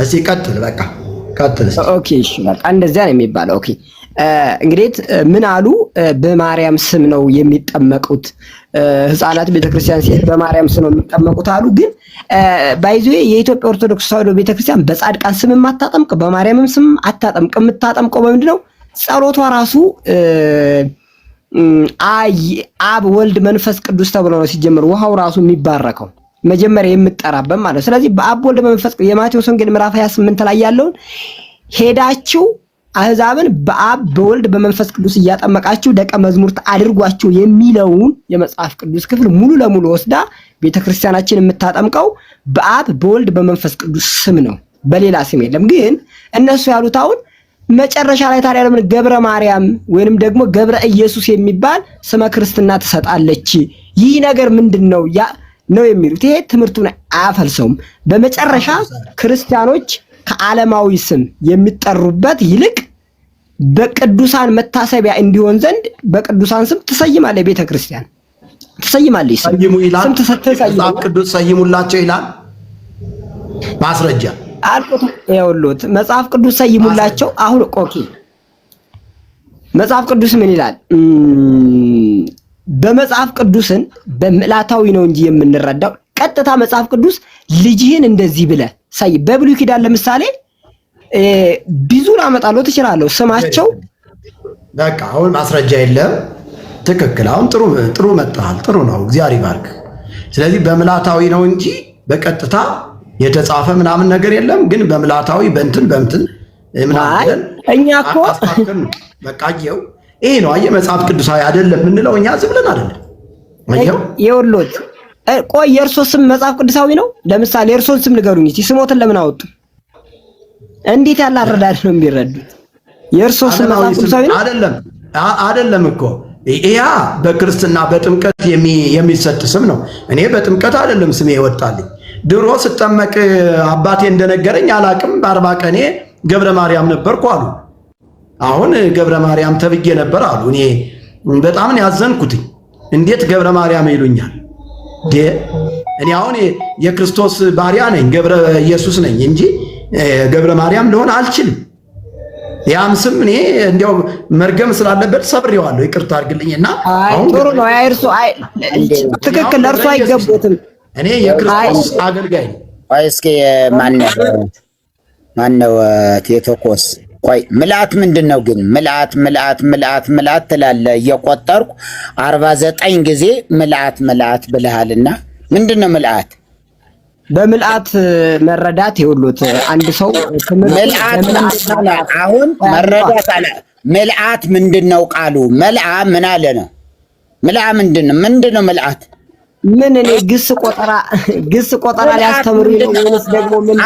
እስኪ ቀጥል። በቃ ቀጥል። ኦኬ እሺ በቃ እንደዚያ ነው የሚባለው። ኦኬ እንግዲህ ምን አሉ? በማርያም ስም ነው የሚጠመቁት ህፃናት ቤተክርስቲያን ሲሄድ በማርያም ስም ነው የሚጠመቁት አሉ። ግን ባይዙ የኢትዮጵያ ኦርቶዶክስ ተዋሕዶ ቤተክርስቲያን በጻድቃን ስም አታጠምቅ፣ በማርያምም ስም አታጠምቅ። የምታጠምቀው በምንድን ነው? ጸሎቷ ራሱ አብ ወልድ መንፈስ ቅዱስ ተብሎ ነው ሲጀምር ውሃው ራሱ የሚባረከው መጀመሪያ የምትጠራበት ማለት። ስለዚህ በአብ ወልድ መንፈስ የማቴዎስ ወንጌል ምዕራፍ 28 ላይ ያለውን ሄዳችሁ አህዛብን በአብ በወልድ በመንፈስ ቅዱስ እያጠመቃችሁ ደቀ መዝሙርት አድርጓቸው የሚለውን የመጽሐፍ ቅዱስ ክፍል ሙሉ ለሙሉ ወስዳ ቤተክርስቲያናችን የምታጠምቀው በአብ በወልድ በመንፈስ ቅዱስ ስም ነው፣ በሌላ ስም የለም። ግን እነሱ ያሉት አሁን መጨረሻ ላይ ታዲያ ለምን ገብረ ማርያም ወይንም ደግሞ ገብረ ኢየሱስ የሚባል ስመ ክርስትና ትሰጣለች? ይህ ነገር ምንድነው ነው የሚሉት። ይሄ ትምህርቱን አያፈልሰውም። በመጨረሻ ክርስቲያኖች ከዓለማዊ ስም የሚጠሩበት ይልቅ በቅዱሳን መታሰቢያ እንዲሆን ዘንድ በቅዱሳን ስም ትሰይማለች ቤተክርስቲያን ትሰይማለች። ሰይሙ ይላል መጽሐፍ ቅዱስ፣ ሰይሙላቸው ይላል ማስረጃ አልቆት ይኸውልዎት መጽሐፍ ቅዱስ ሰይሙላቸው። አሁን ኦኬ መጽሐፍ ቅዱስ ምን ይላል? በመጽሐፍ ቅዱስን በምዕላታዊ ነው እንጂ የምንረዳው ቀጥታ መጽሐፍ ቅዱስ ልጅህን እንደዚህ ብለህ ሳይ በብሉይ ኪዳን ለምሳሌ ብዙ ላመጣለው ትችላለህ ስማቸው። በቃ አሁን ማስረጃ የለም። ትክክል። አሁን ጥሩ መጣል። ጥሩ ነው። እግዚአብሔር ይባርክ። ስለዚህ በምዕላታዊ ነው እንጂ በቀጥታ የተጻፈ ምናምን ነገር የለም። ግን በምዕላታዊ በእንትን ምናምን እኛ እኮ በቃ ይሄ ነው አየህ፣ መጽሐፍ ቅዱሳዊ አይደለም የምንለው እኛ ዝም ብለን አይደለም። አየው ይኸውልዎት ቆይ የእርሶ ስም መጽሐፍ ቅዱሳዊ ነው? ለምሳሌ የእርሶን ስም ንገሩኝ እስቲ። ስሞትን ለምን አወጡ? እንዴት ያለ አረዳድ ነው የሚረዱት? የእርሶ ስም መጽሐፍ ቅዱሳዊ ነው? አይደለም እኮ ያ በክርስትና በጥምቀት የሚሰጥ ስም ነው። እኔ በጥምቀት አይደለም ስሜ ይወጣልኝ። ድሮ ስጠመቅ አባቴ እንደነገረኝ አላቅም፣ በ40 ቀኔ ገብረ ማርያም ነበርኩ አሉ። አሁን ገብረ ማርያም ተብዬ ነበር አሉ። እኔ በጣም ነው ያዘንኩትኝ። እንዴት ገብረ ማርያም ይሉኛል? እኔ አሁን የክርስቶስ ባሪያ ነኝ፣ ገብረ ኢየሱስ ነኝ እንጂ ገብረ ማርያም ልሆን አልችልም። ያም ስም እኔ እንዲያው መርገም ስላለበት ሰብሬዋለሁ። ይቅርታ አድርግልኝና አሁን ጥሩ ነው። እርሱ ትክክል፣ እርሱ አይገቡትም። እኔ የክርስቶስ አገልጋይ ነኝ። ቆይ እስኪ ማነው ቴቶኮስ? ቆይ ምልአት ምንድን ነው ግን? ምልአት ትላለህ እየቆጠርኩ 49 ጊዜ ምልአት ብለሃልና ምንድን ነው ምልአት? በምልአት መረዳት ይኸውልዎት አንድ ሰው አሁን መረዳት አለ። ምልአት ምንድን ነው ቃሉ? መልአ ምን አለ ነው? መልአ ምንድን ነው ምልአት? ምን እኔ ግስ ቆጠራ ሊያስተምሩ ነው ወይስ ደግሞ ምን?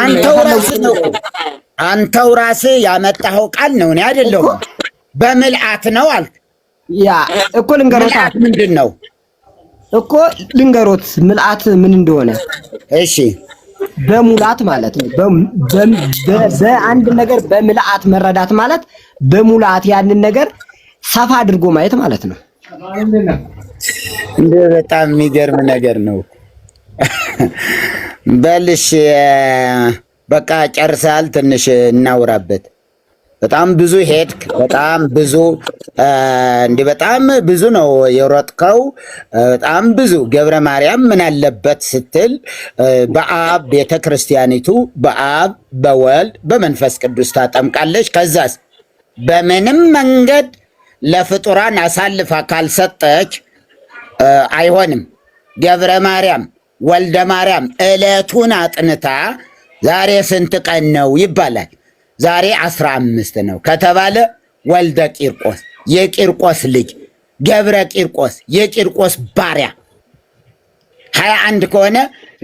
አንተው ራስህ ያመጣኸው ቃል ነው፣ እኔ አይደለሁም። በምልአት ነው አልክ። ያ እኮ ልንገሮት ምንድን ነው እኮ ልንገሮት ምልአት ምን እንደሆነ። እሺ በሙላት ማለት ነው። በአንድ ነገር በምልአት መረዳት ማለት በሙላት ያንን ነገር ሰፋ አድርጎ ማየት ማለት ነው። እንደ በጣም የሚገርም ነገር ነው። በልሽ በቃ ጨርሰሃል። ትንሽ እናውራበት። በጣም ብዙ ሄድክ። በጣም ብዙ ነው የሮጥከው። በጣም ብዙ ገብረ ማርያም ምን አለበት ስትል በአብ ቤተ ክርስቲያኒቱ በአብ በወልድ በመንፈስ ቅዱስ ታጠምቃለች። ከዛስ በምንም መንገድ ለፍጡራን አሳልፋ ካልሰጠች አይሆንም። ገብረ ማርያም ወልደ ማርያም ዕለቱን አጥንታ ዛሬ ስንት ቀን ነው ይባላል። ዛሬ 15 ነው ከተባለ ወልደ ቂርቆስ የቂርቆስ ልጅ ገብረ ቂርቆስ የቂርቆስ ባሪያ 21 ከሆነ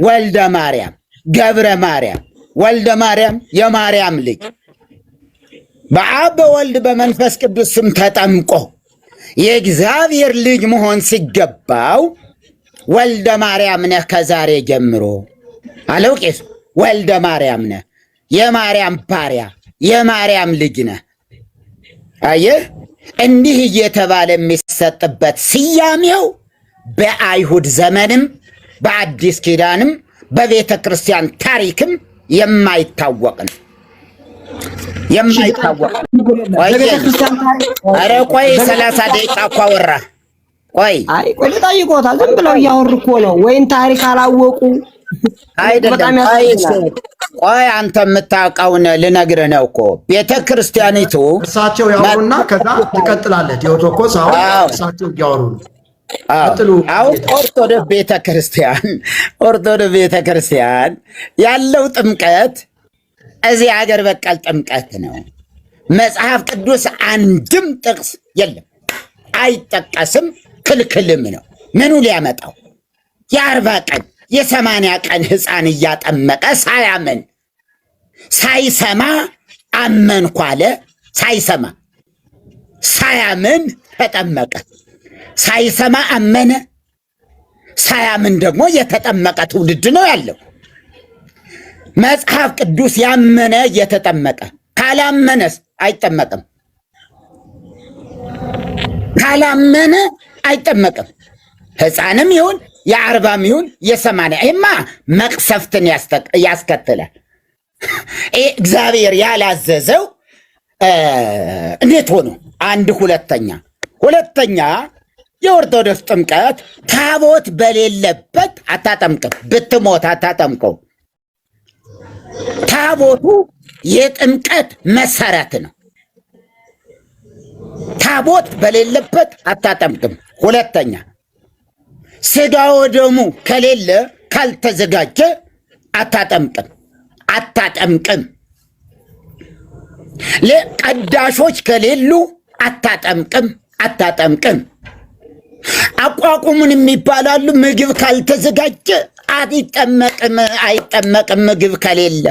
ወልደ ማርያም ገብረ ማርያም ወልደ ማርያም የማርያም ልጅ በአብ በወልድ በመንፈስ ቅዱስ ስም ተጠምቆ የእግዚአብሔር ልጅ መሆን ሲገባው ወልደ ማርያም ነህ ከዛሬ ጀምሮ አለው ቄሱ። ወልደ ማርያም ነህ፣ የማርያም ባሪያ የማርያም ልጅ ነህ። አየህ፣ እንዲህ እየተባለ የሚሰጥበት ስያሜው በአይሁድ ዘመንም በአዲስ ኪዳንም በቤተ ክርስቲያን ታሪክም የማይታወቅ ነው። የማይታወቅ ኧረ ቆይ 30 ደቂቃ እኮ አወራ። ቆይ ልጠይቅዎታል። ዝም ብለው እያወሩ እኮ ነው። ወይን ታሪክ አላወቁ አይደለም። ቆይ አንተ የምታውቀውን ልነግርህ ነው እኮ ቤተ ክርስቲያኒቱ እሳቸው ያወሩና ከዛ ትቀጥላለህ። ቴዎቶኮስ አሁን እሳቸው እያወሩ ነው። አሁን ኦርቶዶክስ ቤተ ክርስቲያን ያለው ጥምቀት እዚህ ሀገር በቀል ጥምቀት ነው። መጽሐፍ ቅዱስ አንድም ጥቅስ የለም፣ አይጠቀስም፣ ክልክልም ነው። ምኑ ሊያመጣው የ40 ቀን የ80 ቀን ሕፃን እያጠመቀ ሳያምን ሳይሰማ አመንኩ አለ። ሳያምን ተጠመቀ። ሳይሰማ አመነ፣ ሳያምን ደግሞ የተጠመቀ ትውልድ ነው ያለው። መጽሐፍ ቅዱስ ያመነ እየተጠመቀ ካላመነስ አይጠመቅም። ካላመነ አይጠመቅም። ሕፃንም ይሁን የ40 ይሁን የ80 ይማ መቅሰፍትን ያስከትላል። እግዚአብሔር ያላዘዘው እንዴት ሆኖ? አንድ ሁለተኛ የኦርቶዶክስ ጥምቀት ታቦት በሌለበት አታጠምቅም። ብትሞት አታጠምቀው። ታቦቱ የጥምቀት መሰረት ነው። ታቦት በሌለበት አታጠምቅም። ሁለተኛ ስጋ ወደሙ ከሌለ ካልተዘጋጀ አታጠምቅም። ለቀዳሾች ከሌሉ አታጠምቅም። አቋቁሙን የሚባላሉ ምግብ ካልተዘጋጀ አይጠመቅም። ምግብ ከሌለ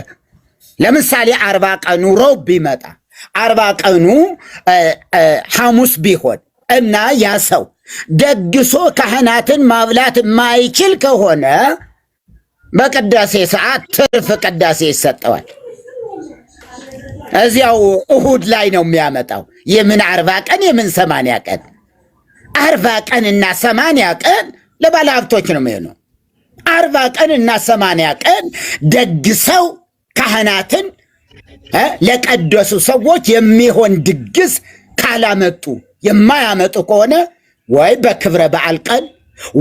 ለምሳሌ 40 ቀኑ ሮብ ቢመጣ 40 ቀኑ ሐሙስ ቢሆን እና ያ ሰው ደግሶ ካህናትን ማብላት የማይችል ከሆነ በቅዳሴ ሰዓት ትርፍ ቅዳሴ ይሰጠዋል። እዚያው እሁድ ላይ ነው የሚያመጣው። የምን 40 ቀን የምን 80 ቀን? 40 ቀን እና 80 ቀን ለባለ ሀብቶች ነው የሚሆነው። 40 ቀን እና 80 ቀን ደግሰው ካህናትን ለቀደሱ ሰዎች የሚሆን ድግስ ካላመጡ የማያመጡ ከሆነ ወይ በክብረ በዓል ቀን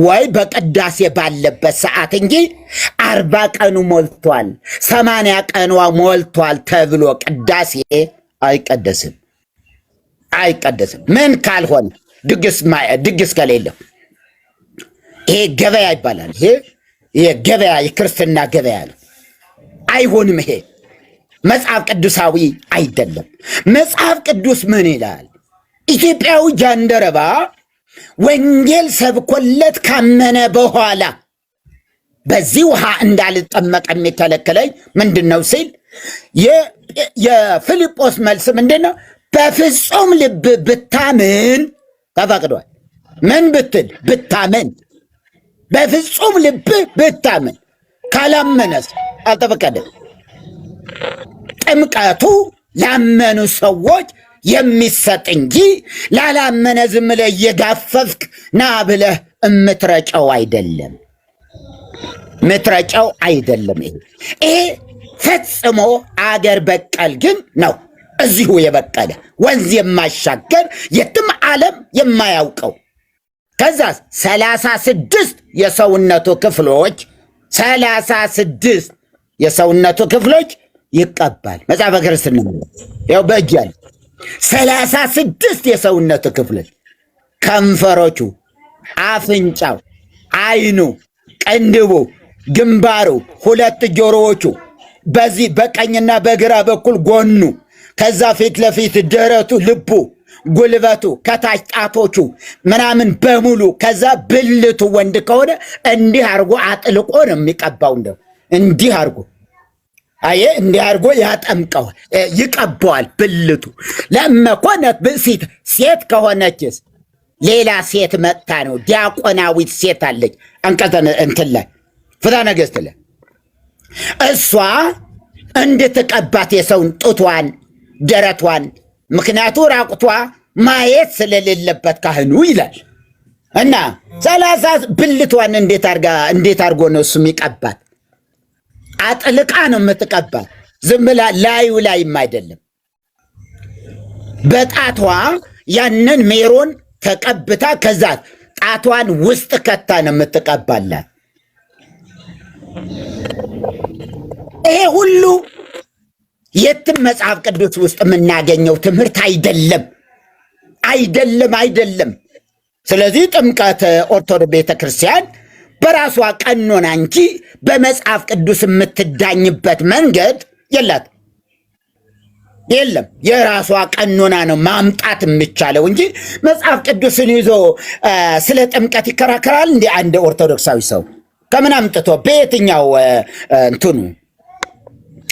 ወይ በቅዳሴ ባለበት ሰዓት እንጂ 40 ቀኑ ሞልቷል 80 ቀኗ ሞልቷል ተብሎ ቅዳሴ አይቀደስም። ምን ካልሆነ ድግስ ከሌለው ይሄ ገበያ ይባላል። ይሄ ገበያ የክርስትና ገበያ ነው። አይሆንም። ይሄ መጽሐፍ ቅዱሳዊ አይደለም። መጽሐፍ ቅዱስ ምን ይላል? ኢትዮጵያዊ ጃንደረባ ወንጌል ሰብኮለት ካመነ በኋላ በዚህ ውሃ እንዳልጠመቅ የሚከለክለኝ ምንድን ነው ሲል የፊልጶስ መልስ ምንድን ነው? በፍጹም ልብ ብታምን ተፈቅዷል። ምን ብትል? ብታምን። በፍጹም ልብ ብታምን። ካላመነስ አልተፈቀደም። ጥምቀቱ ላመኑ ሰዎች የሚሰጥ እንጂ ላላመነ ዝም ብለህ እየጋፈፍክ ና ብለህ እምትረጨው አይደለም። ይሄ ፈጽሞ አገር በቀል ግን ነው። እዚሁ የበቀለ ወንዝ የማሻገር የትም ዓለም የማያውቀው ከዛ 36 የሰውነቱ ክፍሎች ይቀባል። መጽሐፈ ክርስትና ያው በእጅ ያለ 36 የሰውነቱ ክፍሎች ከንፈሮቹ፣ አፍንጫው፣ አይኑ፣ ቅንድቡ፣ ግንባሩ፣ 2 ጆሮዎቹ፣ በዚህ በቀኝና በግራ በኩል ጎኑ፣ ከዛ ፊት ለፊት ደረቱ፣ ልቡ፣ ጉልበቱ፣ ከታች ጣቶቹ ምናምን በሙሉ ከዛ ብልቱ ወንድ ከሆነ እንዲህ አርጎ አጥልቆ ነው የሚቀባው። እንደው እንዲህ አርጎ እንዲህ አርጎ ያጠምቀዋል፣ ይቀባዋል ብልቱ። ለመኮነት ብእሲት ሴት ከሆነችስ ሌላ ሴት መጥታ ነው። ዲያቆናዊት ሴት አለች አንቀጸ እንትን ላይ ፍትሐ ነገሥት ላይ እሷ እንድትቀባት የሰውን ጡቷን፣ ደረቷን፣ ምክንያቱ ራቁቷ ማየት ስለሌለበት ካህኑ ይላል እና 30 ብልቷን እንዴት አርጎ ነው እሱ የሚቀባት? አጥልቃ ነው የምትቀባት። ዝም ብላ ላዩ ላይም አይደለም። በጣቷ ያንን ሜሮን ተቀብታ ከዛ ጣቷን ውስጥ ከታ ነው የምትቀባላት። ይሄ ሁሉ የትም መጽሐፍ ቅዱስ ውስጥ የምናገኘው ትምህርት አይደለም። ስለዚህ ጥምቀት ኦርቶዶክስ ቤተክርስቲያን በራሷ ቀኖና እንጂ በመጽሐፍ ቅዱስ የምትዳኝበት መንገድ የለም። የራሷ ቀኖና ነው ማምጣት የሚቻለው እንጂ መጽሐፍ ቅዱስን ይዞ ስለ ጥምቀት ይከራከራል እንዴ? አንድ ኦርቶዶክሳዊ ሰው ከምን አምጥቶ በየትኛው እንትኑ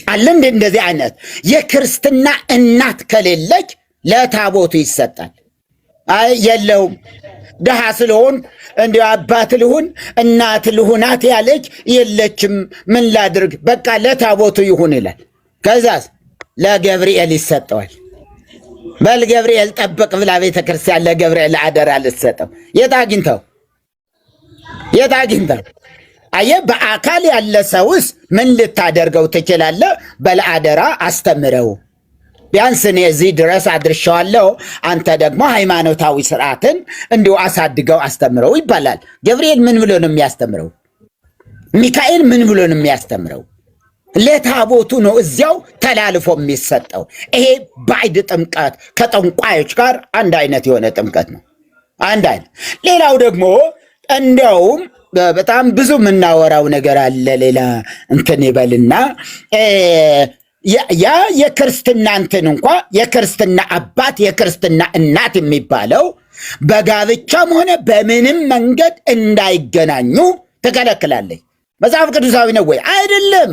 አለ እንዴ? እንደዚህ አይነት የክርስትና እናት ከሌለች ለታቦቱ ይሰጣል። አይ የለውም ደሃ ስለሆን እንዲ አባት ልሁን እናት ልሁናት ያለች የለችም፣ ምን ላድርግ በቃ ለታቦቱ ይሁን ይላል። ከዛስ ለገብርኤል ይሰጠዋል። በል ገብርኤል ጠብቅ ብላ ቤተክርስቲያን ለገብርኤል አደራ ልትሰጠው። የት አግኝተው? አየህ፣ በአካል ያለ ሰውስ ምን ልታደርገው ትችላለህ? በለአደራ አስተምረው፣ ቢያንስ እኔ እዚህ ድረስ አድርሻዋለሁ፣ አንተ ደግሞ ሃይማኖታዊ ስርዓትን እንዲሁ አሳድገው አስተምረው ይባላል። ገብርኤል ምን ብሎ ነው የሚያስተምረው? ሚካኤል ምን ብሎ ነው የሚያስተምረው? ለታቦቱ ነው እዚያው ተላልፎ የሚሰጠው። ይሄ ባዕድ ጥምቀት ከጠንቋዮች ጋር አንድ አይነት የሆነ ጥምቀት ነው። አንድ አይነት። ሌላው ደግሞ እንዲያውም በጣም ብዙ የምናወራው ነገር አለ። ሌላ እንትን ይበልና ያ የክርስትና እንትን እንኳ የክርስትና አባት የክርስትና እናት የሚባለው በጋብቻም ሆነ በምንም መንገድ እንዳይገናኙ ትከለክላለች። መጽሐፍ ቅዱሳዊ ነው ወይ? አይደለም።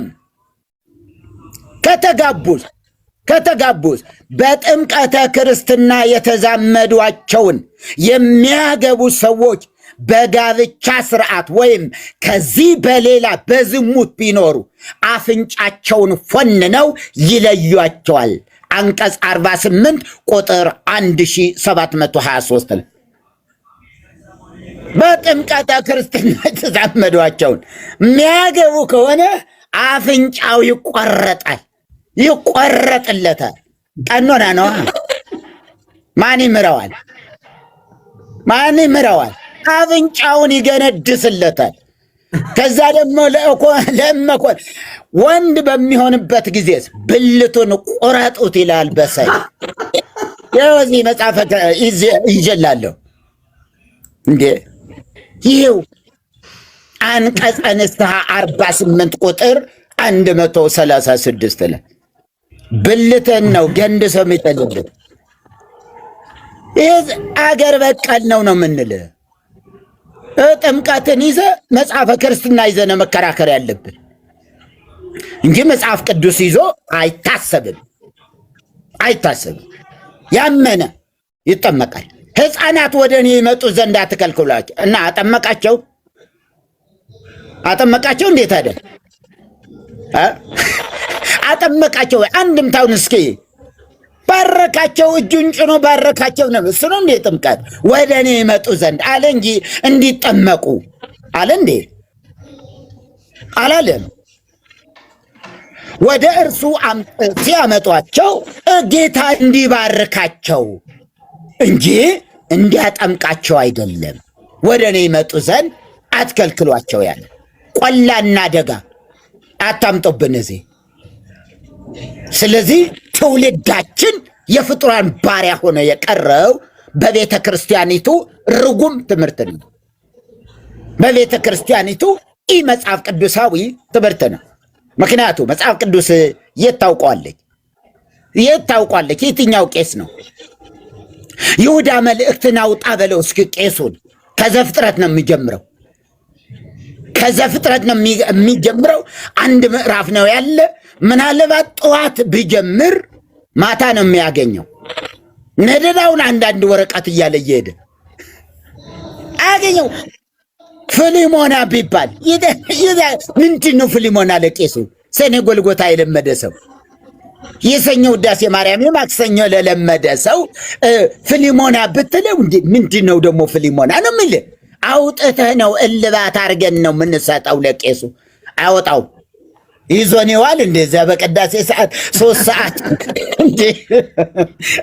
ከተጋቡስ በጥምቀተ ክርስትና የተዛመዷቸውን የሚያገቡ ሰዎች በጋብቻ ስርዓት ወይም ከዚህ በሌላ በዝሙት ቢኖሩ አፍንጫቸውን ፎንነው ይለዩቸዋል። አንቀጽ 48 ቁጥር 1723 ላይ በጥምቀተ ክርስትና የተዛመዷቸውን የሚያገቡ ከሆነ አፍንጫው ይቆረጥለታል። ቀኖና ነው። ማን ይምረዋል? አፍንጫውን ይገነድስለታል። ከዛ ደግሞ ለመኮን ወንድ በሚሆንበት ጊዜ ብልቱን ቁረጡት ይላል በሰይ የዚህ መጽሐፈ ይጀላለሁ እንዴ። ይሄው አንቀጸ ንስሐ 48 ቁጥር 136 ላይ ብልትን ነው ገንድሶ የሚጥልልህ። ይህ አገር በቀል ነው የምንልህ። ጥምቀትን ይዘህ መጽሐፈ ክርስትና ይዘህ ነው መከራከር ያለብን እንጂ መጽሐፍ ቅዱስ ይዞ አይታሰብም። ያመነ ይጠመቃል። ሕፃናት ወደ እኔ ይመጡ ዘንድ አትከልክሏቸው እና አጠመቃቸው። እንዴት አይደል? አጠመቃቸው። አንድምታውን እስኪ ባረካቸው፣ እጁን ጭኖ ባረካቸው ነው። እሱ ነው እንዴ ጥምቀት? ወደ እኔ ይመጡ ዘንድ አለ እንጂ እንዲጠመቁ አለ እንዴ? አላለም። ወደ እርሱ ሲያመጧቸው ጌታ እንዲባርካቸው እንጂ እንዲያጠምቃቸው አይደለም። ወደ እኔ ይመጡ ዘንድ አትከልክሏቸው ያለ። ቆላና ደጋ አታምጦብን እዚህ። ስለዚህ ትውልዳችን የፍጡራን ባሪያ ሆነ የቀረው በቤተ ክርስቲያኒቱ ርጉም ትምህርት ነው። በቤተ ክርስቲያኒቱ ኢ መጽሐፍ ቅዱሳዊ ትምህርት ነው። ምክንያቱ መጽሐፍ ቅዱስ የት ታውቋለች? የትኛው ቄስ ነው? ይሁዳ መልእክትን አውጣ በለው እስኪ ቄሱን። ከዘፍጥረት ነው የሚጀምረው። አንድ ምዕራፍ ነው ያለ። ምናልባት ጠዋት ቢጀምር ማታ ነው የሚያገኘው። ነደዳውን አንዳንድ ወረቀት እያለ እየሄደ አገኘው። ፍሊሞና ቢባል ምንድን ነው ፍሊሞና? ለቄሱ ሰኔ ጎልጎታ የለመደ ሰው፣ የሰኞ ውዳሴ ማርያም የማክሰኞ ለለመደ ሰው ፍሊሞና ብትለው ምንድን ነው ደግሞ ፍሊሞና ነው የሚል? አውጥተህ ነው እልባት አድርገን ነው የምንሰጠው ለቄሱ። አያወጣው ይዞኔዋል እንደዚያ በቅዳሴ ሰዓት 3 ሰዓት እንዴ!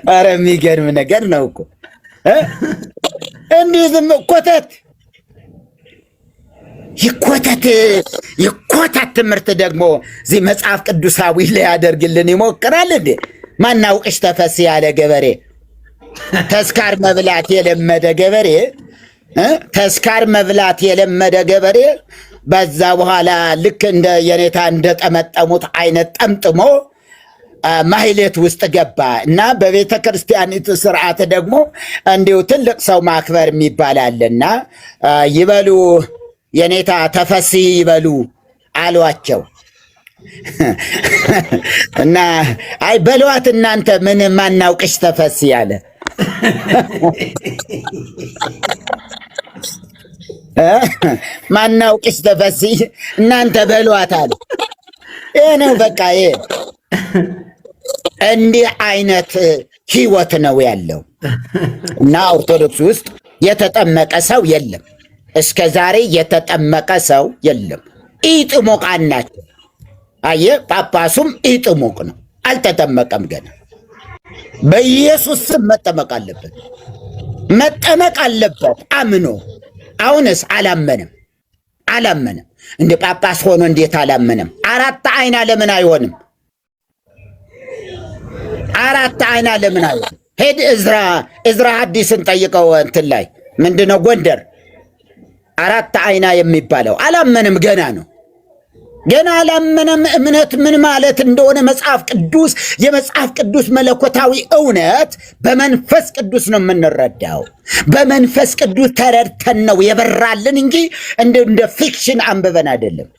ኧረ የሚገርም ነገር ነው እኮ እንዲህ ዝም ይኮተት ትምህርት ደግሞ እዚህ መጽሐፍ ቅዱሳዊ ሊያደርግልን ይሞክራል እንዴ? ማናውቅሽ ተፈሲ ያለ ገበሬ ተስካር መብላት የለመደ ገበሬ በዛ በኋላ ልክ እንደ የኔታ እንደጠመጠሙት አይነት ጠምጥሞ ማህሌት ውስጥ ገባ እና በቤተ ክርስቲያኒቱ ስርዓት ደግሞ እንዲሁ ትልቅ ሰው ማክበር የሚባል አለና ይበሉ የኔታ ተፈሲ ይበሉ አሏቸው። እና አይ በሏት እናንተ ምን ማናውቅሽ ተፈሲ ያለ ማናውቅሽ ተፈሲ እናንተ በሏት አለ። ይሄ ነው በቃ። ይሄ እንዲህ አይነት ህይወት ነው ያለው እና ኦርቶዶክስ ውስጥ የተጠመቀ ሰው የለም። እስከ ዛሬ የተጠመቀ ሰው የለም። ኢጥሞቃን ናቸው። አየህ፣ ጳጳሱም ኢጥሞቅ ነው፣ አልተጠመቀም ገና። በኢየሱስ ስም መጠመቅ አለበት አምኖ። አሁንስ አላመንም። እንደ ጳጳስ ሆኖ እንዴት አላመንም? 4 አይና ለምን አይሆንም? 4 አይና ለምን አይሆንም? ሄድ እዝራ ሐዲስን ጠይቀው እንትን ላይ ምንድነው ጎንደር 4 አይና የሚባለው አላመንም። ገና አላመነም። እምነት ምን ማለት እንደሆነ የመጽሐፍ ቅዱስ መለኮታዊ እውነት በመንፈስ ቅዱስ ነው የምንረዳው። በመንፈስ ቅዱስ ተረድተን ነው የበራልን እንጂ እንደ ፊክሽን አንብበን አይደለም።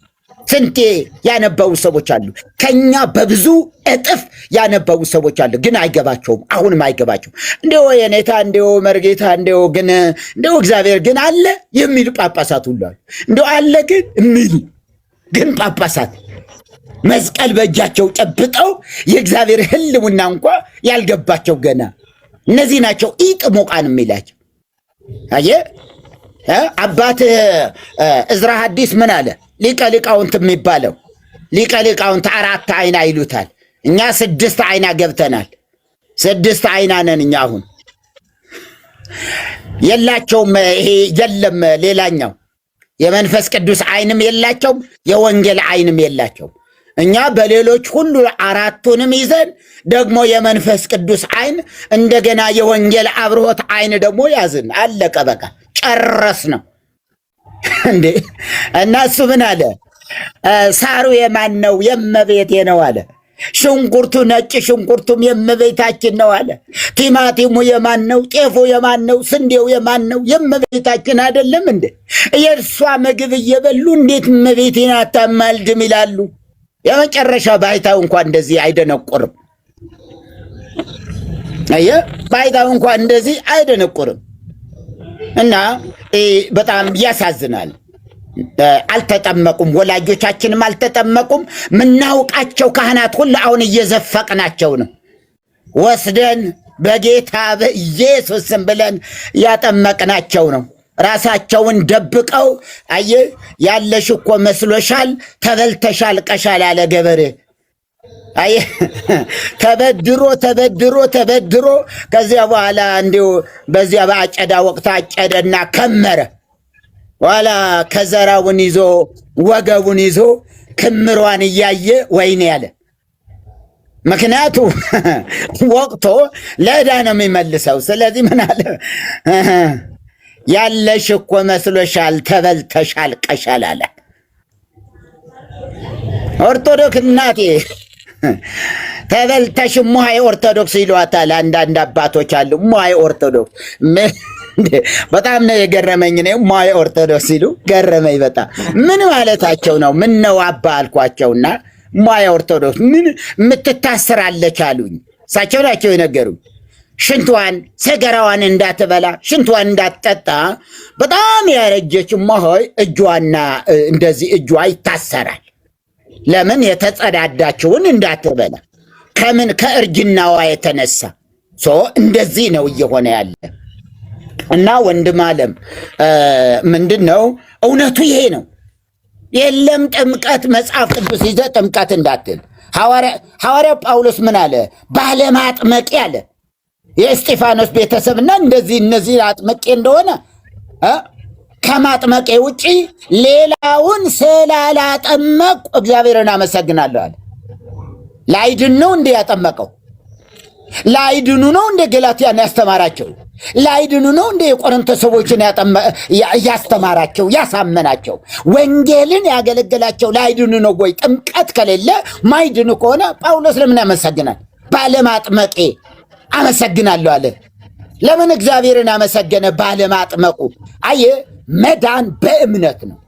ስንቴ ያነበቡ ሰዎች አሉ፣ ከኛ በብዙ እጥፍ ያነበቡ ሰዎች አሉ፣ ግን አይገባቸውም። አሁንም አይገባቸውም። እንደው የኔታ እንደው መርጌታ እንደው እግዚአብሔር ግን አለ የሚሉ ጳጳሳት ሁሉ አሉ። እንደው አለ ግን የሚሉ ግን ጳጳሳት መስቀል በእጃቸው ጨብጠው የእግዚአብሔር ሕልውና እንኳ ያልገባቸው ገና እነዚህ ናቸው ኢጥሞቃን የሚላቸው። አየህ አባትህ እዝራ ሐዲስ ምን አለ? ሊቀ ሊቃውንት የሚባለው ሊቀ ሊቃውንት 4 አይና ይሉታል። እኛ 6 አይና ገብተናል። 6 አይና ነን እኛ። አሁን የላቸውም። ይሄ የለም። ሌላኛው የመንፈስ ቅዱስ አይንም የላቸውም፣ የወንጌል አይንም የላቸውም። እኛ በሌሎች ሁሉ 4ቱንም ይዘን ደግሞ የመንፈስ ቅዱስ አይን እንደገና የወንጌል አብርሆት አይን ደግሞ ያዝን። አለቀ በቃ ጨረስ ነው እንዴ። እና እሱ ምን አለ? ሳሩ የማን ነው? የእመቤቴ ነው አለ። ሽንኩርቱ ነጭ ሽንኩርቱም የእመቤታችን ነው አለ። ቲማቲሙ የማን ነው? ጤፉ የማን ነው? ስንዴው የማን ነው? የእመቤታችን አይደለም እንዴ? የእርሷ ምግብ እየበሉ እንዴት እመቤቴን አታማልድም ይላሉ። የመጨረሻ ባይታው እንኳን እንደዚህ አይደነቁርም። ባይታው እንኳን እንደዚህ አይደነቁርም። እና በጣም ያሳዝናል። አልተጠመቁም፣ ወላጆቻችንም አልተጠመቁም። ምናውቃቸው ካህናት ሁሉ አሁን እየዘፈቅናቸው ነው። ወስደን በጌታ በኢየሱስ ስም ብለን ያጠመቅናቸው ነው። ራሳቸውን ደብቀው አየህ፣ ያለሽ እኮ መስሎሻል፣ ተበልተሻል ቀሻል አለ ገበሬ። አየህ፣ ተበድሮ ከዚያ በኋላ እንዲሁ በዚያ በአጨዳ ወቅት አጨደና ከመረ። ኋላ ከዘራውን ይዞ ወገቡን ይዞ ክምሯን እያየ ወይኔ ያለ። ምክንያቱ ወቅቶ ለዕዳ ነው የሚመልሰው። ስለዚህ ምን አለ? ያለሽ እኮ መስሎሻል፣ ተበልተሻል ቀሻል አለ። ኦርቶዶክስ እናቴ ተበልተሽ ሙሃይ ኦርቶዶክስ ይሏታል። አንዳንድ አባቶች አሉ ሙሃይ ኦርቶዶክስ። በጣም ነው የገረመኝ። ነው ሙሃይ ኦርቶዶክስ ሲሉ ገረመኝ በጣም። ምን ማለታቸው ነው? ምን ነው አባ አልኳቸውና ሙሃይ ኦርቶዶክስ ምን የምትታስራለች አሉኝ። እሳቸው ናቸው የነገሩኝ። ሽንቷን ሰገራዋን እንዳትበላ ሽንቷን እንዳትጠጣ በጣም ያረጀች ሙሃይ እጇና እንደዚህ እጇ ይታሰራል። ለምን? የተጸዳዳችውን እንዳትበላ ከምን ከእርጅናዋ የተነሳ እንደዚህ ነው እየሆነ ያለ። እና ወንድም ዓለም ምንድን ነው እውነቱ? ይሄ ነው የለም ጥምቀት መጽሐፍ ቅዱስ ይዘህ ጥምቀት እንዳትል። ሐዋርያው ጳውሎስ ምን አለ? ባለማጥመቄ አለ የእስጢፋኖስ ቤተሰብና እንደዚህ እነዚህ አጥመቄ እንደሆነ ከማጥመቄ ውጪ ሌላውን ስላላጠመቁ እግዚአብሔርን አመሰግናለሁ አለ። ላይድን ነው እንደ ያጠመቀው? ላይድኑ ነው እንደ ገላትያን ያስተማራቸው? ላይድኑ ነው እንደ የቆሮንቶስ ሰዎችን ያስተማራቸው ያሳመናቸው? ወንጌልን ያገለገላቸው ላይድኑ ነው ወይ? ጥምቀት ከሌለ ማይድኑ ከሆነ ጳውሎስ ለምን ያመሰግናል? ባለማጥመቄ አመሰግናለሁ አለ። ለምን እግዚአብሔርን አመሰገነ? ባለማጥመቁ። አየ መዳን በእምነት ነው።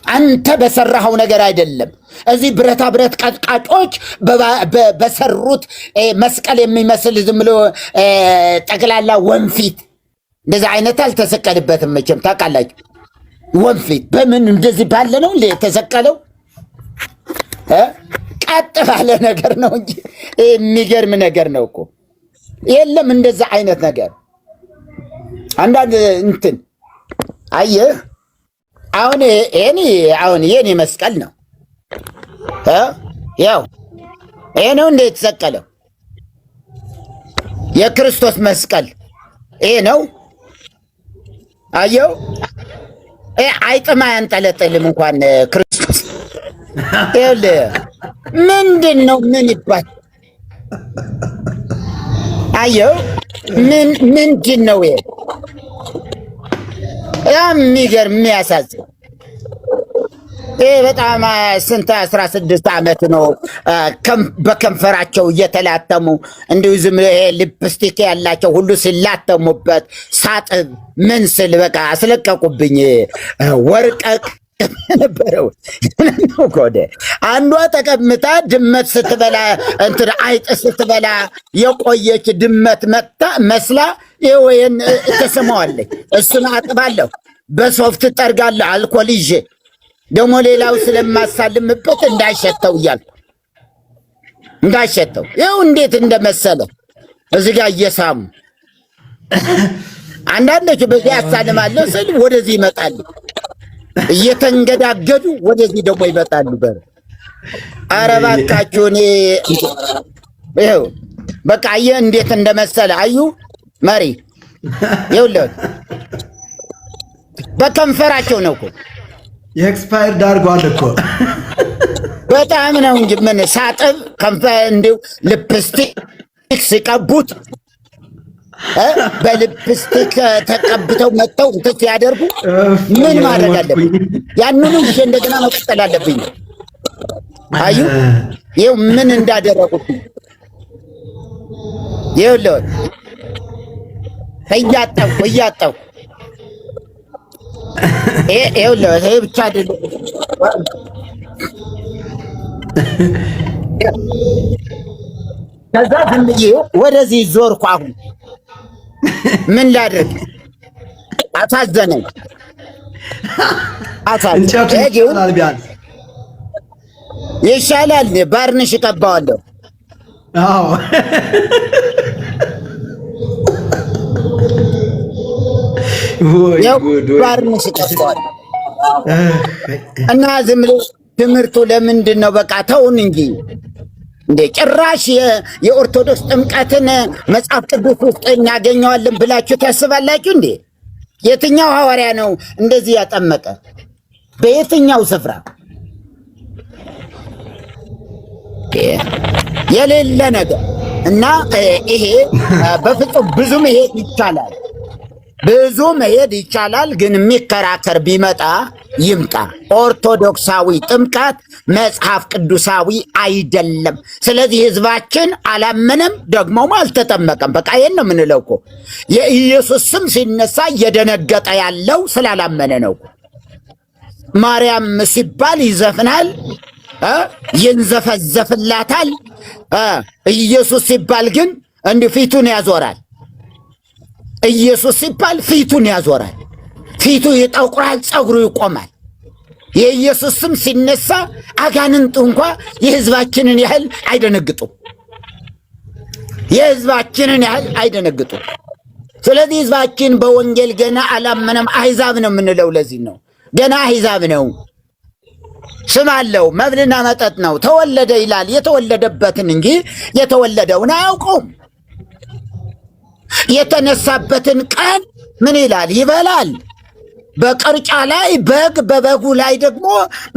አንተ በሰራኸው ነገር አይደለም። እዚህ ብረታ ብረት ቀጥቃጮች በሰሩት መስቀል የሚመስል ዝም ብሎ ጠቅላላ ወንፊት እንደዛ አይነት አልተሰቀልበትም። መቼም ታውቃላችሁ፣ ወንፊት በምን እንደዚህ ባለ ነው የተሰቀለው? ቀጥ ባለ ነገር ነው እንጂ የሚገርም ነገር ነው እኮ የለም እንደዛ አይነት ነገር። አንዳንድ እንትን አየህ አሁን የኔ መስቀል ነው ያው ይሄ ነው እንደ የተሰቀለው የክርስቶስ መስቀል ይሄ ነው። አየው አይጥማ ያንጠለጥልም እንኳን ክርስቶስ ይኸውልህ ምንድን ነው ምን ይባል? አየው ምንድን ነው ይሄ? የሚገርም የሚያሳዝን ይሄ በጣም ስንት 16 ዓመት ነው በከንፈራቸው እየተላተሙ እንዲሁ ዝም ይሄ ሊፕስቲክ ያላቸው ሁሉ ሲላተሙበት ሳጥብ ምን ስል በቃ አስለቀቁብኝ። ወርቀቅ ነበረው ነው ኮደ አንዷ ተቀምጣ ድመት ስትበላ እንትን አይጥ ስትበላ የቆየች ድመት መጣ መስላ ይወይን ተሰማዋለች። እሱን አጥባለሁ በሶፍት ጠርጋለሁ አልኮል ይዤ ደግሞ ሌላው ስለማሳልምበት እንዳይሸተው እያልኩ እንዳይሸተው ይኸው እንዴት እንደመሰለ እዚህ ጋር እየሳሙ አንዳንዶቹ በዚህ ያሳልማለሁ ስል ወደዚህ ይመጣሉ እየተንገዳገዱ ወደዚህ ደግሞ ይመጣሉ። ኧረ እባካችሁ እኔ ይኸው በቃ አየህ እንዴት እንደመሰለ አዩ መሪ ይኸውልህ በከንፈራቸው ነው እኮ የኤክስፓየር ዳርጓል እኮ በጣም ነው እንጂ ምን ሳጥብ ከንፈር እንዲሁ ልፕስቲክ ሲቀቡት በልፕስቲክ ተቀብተው መጥተው እንትን ሲያደርጉ ምን ማድረግ አለብኝ? ያንኑ ይዤ እንደገና መቀጠል አለብኝ። አዩ ይኸው ምን እንዳደረጉት ይኸውልህ እያጠብኩ ይኸውልህ ይሄ ብቻ አይደለም። ከዛ ዝም ብዬ ወደዚህ ዞርኩ። አሁን ምን ላድርግ? አሳዘነኝ። ይሻላል ባርንሽ እቀባዋለሁ። አዎ ባርንሽ እቀባዋለሁ እና ዝም ብሎ ትምህርቱ ለምንድን ነው? በቃ ተውን እንጂ እንደ ጭራሽ የኦርቶዶክስ ጥምቀትን መጽሐፍ ቅዱስ ውስጥ እናገኘዋለን ብላችሁ ታስባላችሁ እንዴ? የትኛው ሐዋርያ ነው እንደዚህ ያጠመቀ? በየትኛው ስፍራ? የሌለ ነገር እና ይሄ በፍጹም ብዙ መሄድ ይቻላል። ግን የሚከራከር ቢመጣ ይምጣ። ኦርቶዶክሳዊ ጥምቀት መጽሐፍ ቅዱሳዊ አይደለም። ስለዚህ ህዝባችን አላመነም፣ ደግሞም አልተጠመቀም። በቃ ይሄን ነው የምንለው እኮ። የኢየሱስ ስም ሲነሳ እየደነገጠ ያለው ስላላመነ ነው። ማርያም ሲባል ይዘፍናል፣ ይንዘፈዘፍላታል። ኢየሱስ ሲባል ግን እንዲህ ፊቱን ያዞራል። ኢየሱስ ሲባል ፊቱን ያዞራል። ፊቱ ይጠቁራል፣ ፀጉሩ ይቆማል። የኢየሱስ ስም ሲነሳ አጋንንት እንኳ የህዝባችንን ያህል አይደነግጡም። ስለዚህ ህዝባችን በወንጌል ገና አላመነም። አሕዛብ ነው የምንለው ለዚህ ነው። ገና አሕዛብ ነው። ስም አለው፣ መብልና መጠጥ ነው። ተወለደ ይላል የተወለደበትን እንጂ የተወለደውን አያውቁም። የተነሳበትን ቀን ምን ይላል? ይበላል። በቅርጫ ላይ በግ፣ በበጉ ላይ ደግሞ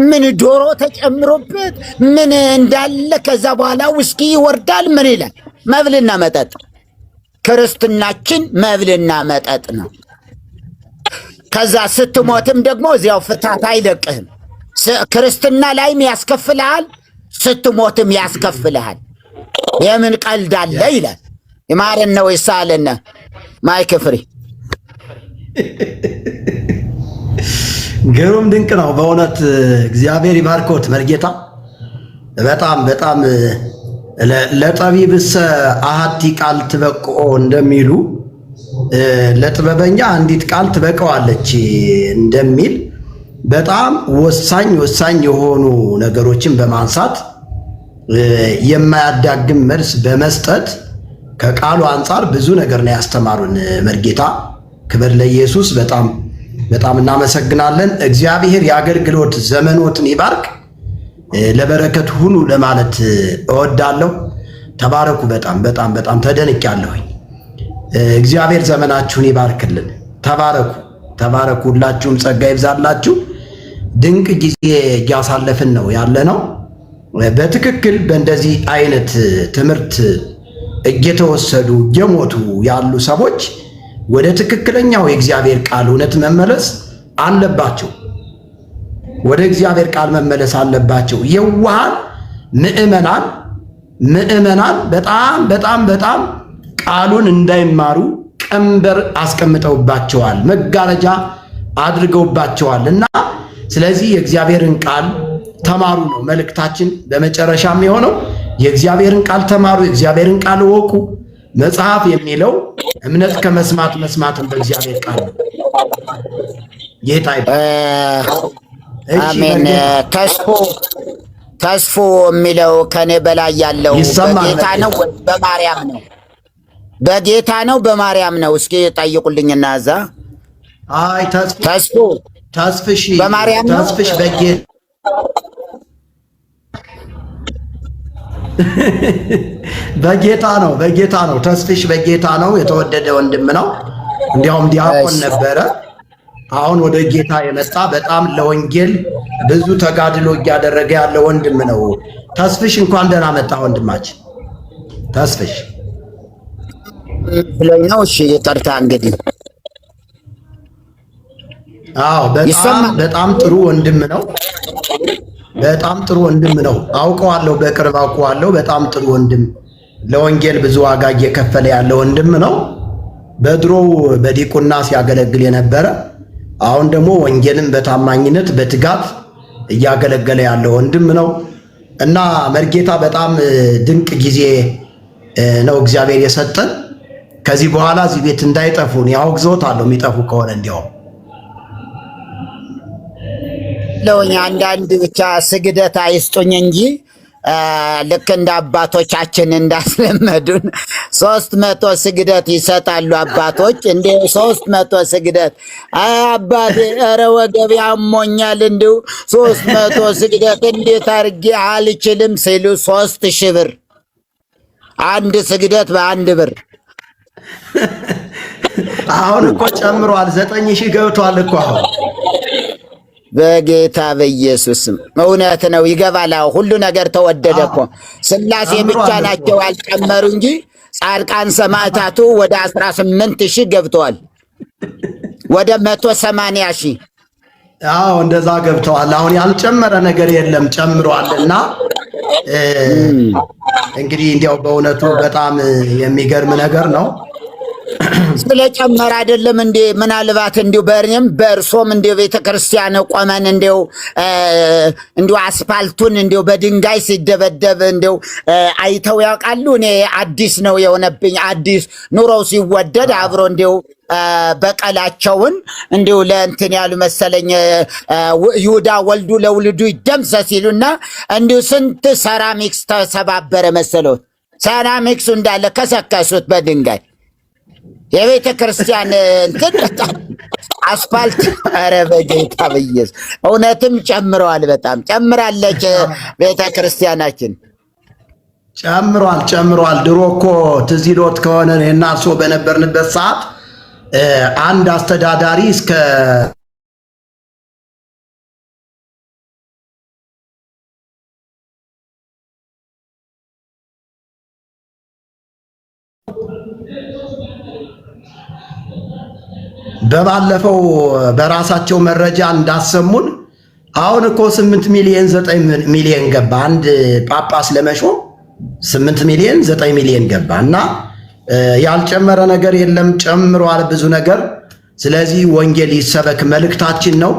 ምን ዶሮ ተጨምሮበት ምን እንዳለ ከዛ በኋላ ውስኪ ይወርዳል። ምን ይላል? መብልና መጠጥ። ክርስትናችን መብልና መጠጥ ነው። ከዛ ስትሞትም ደግሞ እዚያው ፍታት አይለቅህም። ክርስትና ላይም ያስከፍልሃል፣ ስትሞትም ያስከፍልሃል። የምን ቀልድ አለ ይላል። ይማረን ነው ይሳለና ማይክ ፍሪ። ግሩም ድንቅ ነው በእውነት እግዚአብሔር ይባርኮት መርጌታ። በጣም በጣም ለጠቢብሰ አሐቲ ቃል ትበቅዖ እንደሚሉ ለጥበበኛ አንዲት ቃል ትበቀዋለች እንደሚል በጣም ወሳኝ ወሳኝ የሆኑ ነገሮችን በማንሳት የማያዳግም መልስ በመስጠት ከቃሉ አንጻር ብዙ ነገር ነው ያስተማሩን መርጌታ። ክብር ለኢየሱስ። በጣም በጣም እናመሰግናለን። እግዚአብሔር የአገልግሎት ዘመኖትን ይባርክ። ለበረከት ሁኑ ለማለት እወዳለሁ። ተባረኩ። በጣም በጣም በጣም ተደንቄያለሁኝ። እግዚአብሔር ዘመናችሁን ይባርክልን። ተባረኩ ተባረኩ። ሁላችሁም ጸጋ ይብዛላችሁ። ድንቅ ጊዜ እያሳለፍን ነው ያለነው። በትክክል በእንደዚህ አይነት ትምህርት እየተወሰዱ እየሞቱ ያሉ ሰዎች ወደ ትክክለኛው የእግዚአብሔር ቃል እውነት መመለስ አለባቸው። ወደ እግዚአብሔር ቃል መመለስ አለባቸው። የዋሃን ምዕመናን በጣም በጣም በጣም ቃሉን እንዳይማሩ ቀንበር አስቀምጠውባቸዋል፣ መጋረጃ አድርገውባቸዋል። እና ስለዚህ የእግዚአብሔርን ቃል ተማሩ ነው መልእክታችን። በመጨረሻም የሆነው የእግዚአብሔርን ቃል ተማሩ፣ የእግዚአብሔርን ቃል እወቁ። መጽሐፍ የሚለው እምነት ከመስማት መስማትን በእግዚአብሔር ቃል ነው። ጌታ አሜን። ተስፎ የሚለው ከኔ በላይ ያለው በጌታ ነው በማርያም ነው? በጌታ ነው በማርያም ነው? እስኪ ጠይቁልኝና እዛ አይ ተስፍሽ በማርያም ነው? ተስፍሽ በጌታ ነው፣ በጌታ ነው። ተስፍሽ በጌታ ነው። የተወደደ ወንድም ነው። እንዲያውም ዲያቆን ነበረ። አሁን ወደ ጌታ የመጣ በጣም ለወንጌል ብዙ ተጋድሎ እያደረገ ያለ ወንድም ነው። ተስፍሽ እንኳን ደህና መጣ ወንድማችን ተስፍሽ ብሎኝ ነው። እሺ ይቅርታ እንግዲህ። አዎ በጣም ጥሩ ወንድም ነው። በጣም ጥሩ ወንድም ነው። አውቀዋለሁ፣ በቅርብ አውቀዋለሁ። በጣም ጥሩ ወንድም፣ ለወንጌል ብዙ ዋጋ እየከፈለ ያለ ወንድም ነው። በድሮው በዲቁና ሲያገለግል የነበረ አሁን ደግሞ ወንጌልን በታማኝነት በትጋት እያገለገለ ያለ ወንድም ነው እና መርጌታ በጣም ድንቅ ጊዜ ነው እግዚአብሔር የሰጠን። ከዚህ በኋላ እዚህ ቤት እንዳይጠፉ ያውግዞታለሁ። የሚጠፉ ከሆነ እንዲያው ለውኛ አንዳንድ ብቻ ስግደት አይስጡኝ እንጂ ልክ እንደ አባቶቻችን እንዳስለመዱን 300 ስግደት ይሰጣሉ አባቶች። እንደ 300 ስግደት አባቴ ኧረ ወገቤ አሞኛል እንዲሁ 300 ስግደት እንዴት አድርጌ አልችልም ሲሉ 3000 ብር አንድ ስግደት በ1 ብር። አሁን እኮ ጨምሯል፣ 9000 ገብቷል እኮ አሁን። በጌታ በኢየሱስም እውነት ነው። ይገባል። ሁሉ ነገር ተወደደ እኮ። ስላሴ ብቻ ናቸው አልጨመሩ እንጂ ጻድቃን ሰማዕታቱ ወደ 18000 ገብተዋል፣ ወደ 180,000። አዎ እንደዛ ገብተዋል። አሁን ያልጨመረ ነገር የለም፣ ጨምሯልና እንግዲህ እንዲያው በእውነቱ በጣም የሚገርም ነገር ነው። ስለጨመረ አይደለም እንዴ? ምናልባት እንዲሁ በእኔም በእርሶም እንዲሁ ቤተክርስቲያን ቆመን እንዲሁ አስፋልቱን እንዲሁ በድንጋይ ሲደበደብ እንዲሁ አይተው ያውቃሉ? እኔ አዲስ ነው የሆነብኝ። አዲስ ኑሮው ሲወደድ አብሮ እንዲሁ በቀላቸውን እንዲሁ ለእንትን ያሉ መሰለኝ ይሁዳ ወልዱ ለውልዱ ይደምሰስ ሲሉና እንዲሁ ስንት ሰራሚክስ ተሰባበረ መሰሎት። ሰራሚክሱ እንዳለ ከሰከሱት በድንጋይ። የቤተ ክርስቲያን እንትን አስፋልት ኧረ በጌታ በኢየሱስ እውነትም ጨምረዋል። በጣም ጨምራለች ቤተ ክርስቲያናችን ጨምሯል። ድሮ እኮ ትዝ ይሎት ከሆነ እኔና እርሶ በነበርንበት ሰዓት አንድ አስተዳዳሪ እስከ በባለፈው በራሳቸው መረጃ እንዳሰሙን አሁን እኮ 8 ሚሊዮን 9 ሚሊዮን ገባ። አንድ ጳጳስ ለመሾም 8 ሚሊዮን 9 ሚሊዮን ገባ እና ያልጨመረ ነገር የለም፣ ጨምሯል ብዙ ነገር። ስለዚህ ወንጌል ይሰበክ መልእክታችን ነው።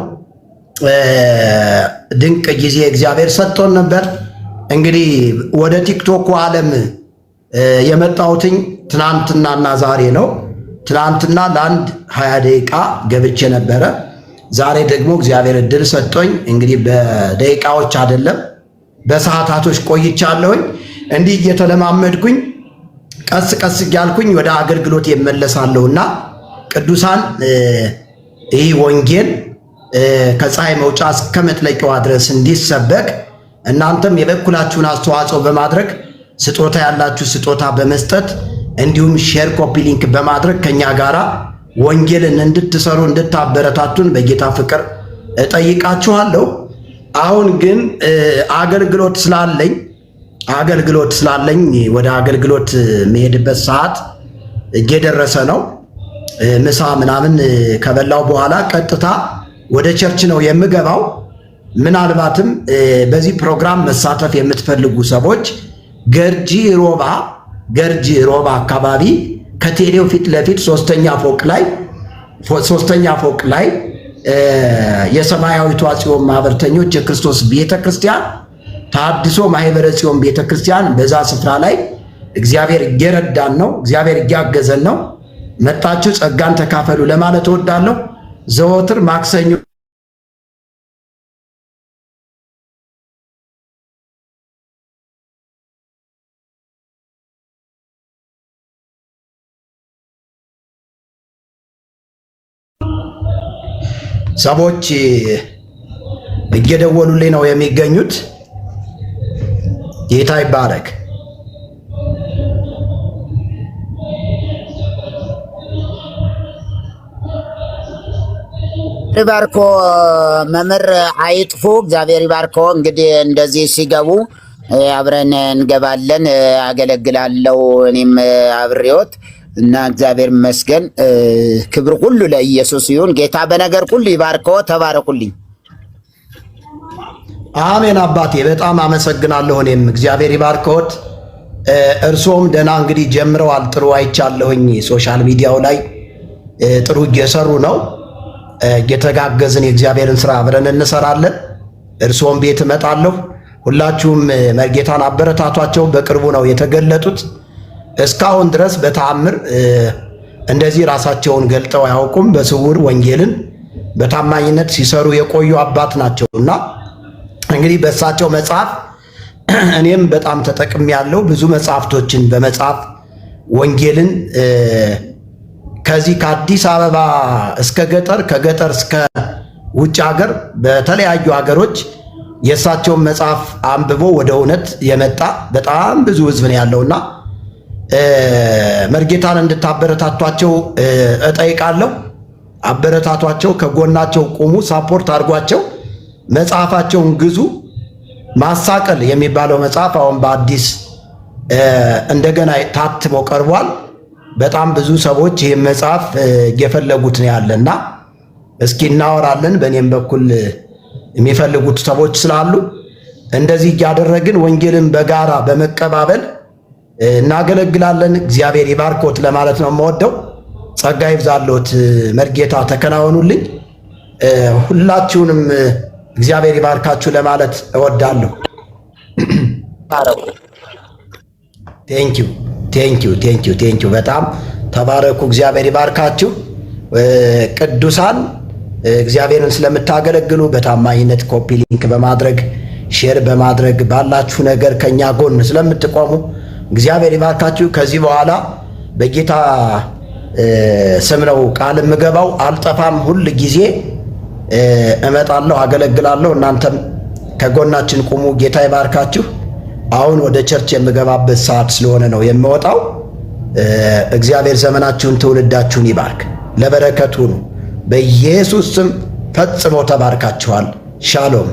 ድንቅ ጊዜ እግዚአብሔር ሰጥቶን ነበር። እንግዲህ ወደ ቲክቶክ ዓለም የመጣሁትኝ ትናንትናና ዛሬ ነው። ትናንትና ለአንድ 20 ደቂቃ ገብቼ ነበረ። ዛሬ ደግሞ እግዚአብሔር እድል ሰጥቶኝ እንግዲህ በደቂቃዎች አይደለም በሰዓታቶች ቆይቻለሁኝ። እንዲህ እየተለማመድኩኝ ቀስ ቀስ እያልኩኝ ወደ አገልግሎት የመለሳለሁና ቅዱሳን ይህ ወንጌል ከፀሐይ መውጫ እስከ መጥለቂያዋ ድረስ እንዲሰበክ እናንተም የበኩላችሁን አስተዋጽኦ በማድረግ ስጦታ ያላችሁ ስጦታ በመስጠት እንዲሁም ሼር ኮፒ ሊንክ በማድረግ ከኛ ጋራ ወንጌልን እንድትሰሩ እንድታበረታቱን በጌታ ፍቅር እጠይቃችኋለሁ። አሁን ግን አገልግሎት ስላለኝ ወደ አገልግሎት መሄድበት ሰዓት እየደረሰ ነው። ምሳ ምናምን ከበላው በኋላ ቀጥታ ወደ ቸርች ነው የምገባው። ምናልባትም በዚህ ፕሮግራም መሳተፍ የምትፈልጉ ሰዎች ገርጂ ሮባ አካባቢ ከቴሌው ፊት ለፊት ሶስተኛ ፎቅ ላይ የሰማያዊቷ ጽዮን ማህበርተኞች የክርስቶስ ቤተክርስቲያን ታድሶ ማህበረ ጽዮን ቤተክርስቲያን በዛ ስፍራ ላይ እግዚአብሔር እየረዳን ነው። እግዚአብሔር እያገዘን ነው። መጣችሁ ጸጋን ተካፈሉ ለማለት እወዳለሁ። ዘወትር ማክሰኞ ሰዎች እየደወሉልኝ ነው የሚገኙት። ጌታ ይባረክ። ይባርኮ መምህር አይጥፉ፣ እግዚአብሔር ይባርኮ። እንግዲህ እንደዚህ ሲገቡ አብረን እንገባለን። አገለግላለሁ እኔም አብሬዎት እና እግዚአብሔር ይመስገን። ክብር ሁሉ ለኢየሱስ ይሁን። ጌታ በነገር ሁሉ ይባርኮ። ተባረኩልኝ። አሜን። አባቴ በጣም አመሰግናለሁ። እኔም እግዚአብሔር ይባርኮት። እርሶም ደህና እንግዲህ ጀምረዋል። ጥሩ አይቻለሁኝ። ሶሻል ሚዲያው ላይ ጥሩ እየሰሩ ነው። እየተጋገዝን የእግዚአብሔርን ስራ አብረን እንሰራለን። እርሶም ቤት እመጣለሁ። ሁላችሁም መርጌታን አበረታቷቸው። በቅርቡ ነው የተገለጡት። እስካሁን ድረስ በተአምር እንደዚህ ራሳቸውን ገልጠው አያውቁም። በስውር ወንጌልን በታማኝነት ሲሰሩ የቆዩ አባት ናቸውና እንግዲህ በእሳቸው መጽሐፍ እኔም በጣም ተጠቅሜያለሁ። ብዙ መጽሐፍቶችን በመጽሐፍ ወንጌልን ከዚህ ከአዲስ አበባ እስከ ገጠር ከገጠር እስከ ውጭ ሀገር በተለያዩ ሀገሮች የእሳቸውን መጽሐፍ አንብቦ ወደ እውነት የመጣ በጣም ብዙ ሕዝብ ነው ያለውና መርጌታን እንድታበረታቷቸው እጠይቃለሁ። አበረታቷቸው፣ ከጎናቸው ቁሙ፣ ሳፖርት አድርጓቸው። መጽሐፋቸውን ግዙ። ማሳቀል የሚባለው መጽሐፍ አሁን በአዲስ እንደገና ታትሞ ቀርቧል። በጣም ብዙ ሰዎች ይህን መጽሐፍ እየፈለጉት ነው ያለና እስኪ እናወራለን። በእኔም በኩል የሚፈልጉት ሰዎች ስላሉ እንደዚህ እያደረግን ወንጌልን በጋራ በመቀባበል እናገለግላለን። እግዚአብሔር ይባርኮት ለማለት ነው የምወደው። ጸጋ ይብዛልዎት። መርጌታ ተከናወኑልኝ። ሁላችሁንም እግዚአብሔር ይባርካችሁ ለማለት እወዳለሁ። ቴንኪው። በጣም ተባረኩ። እግዚአብሔር ይባርካችሁ። ቅዱሳን እግዚአብሔርን ስለምታገለግሉ በታማኝነት ኮፒ ሊንክ በማድረግ ሼር በማድረግ ባላችሁ ነገር ከኛ ጎን ስለምትቆሙ እግዚአብሔር ይባርካችሁ። ከዚህ በኋላ በጌታ ስም ነው ቃል የምገባው። አልጠፋም፣ ሁል ጊዜ እመጣለሁ፣ አገለግላለሁ። እናንተም ከጎናችን ቁሙ። ጌታ ይባርካችሁ። አሁን ወደ ቸርች የምገባበት ሰዓት ስለሆነ ነው የምወጣው። እግዚአብሔር ዘመናችሁን ትውልዳችሁን ይባርክ፣ ለበረከቱ ነው። በኢየሱስ ስም ፈጽሞ ተባርካችኋል። ሻሎም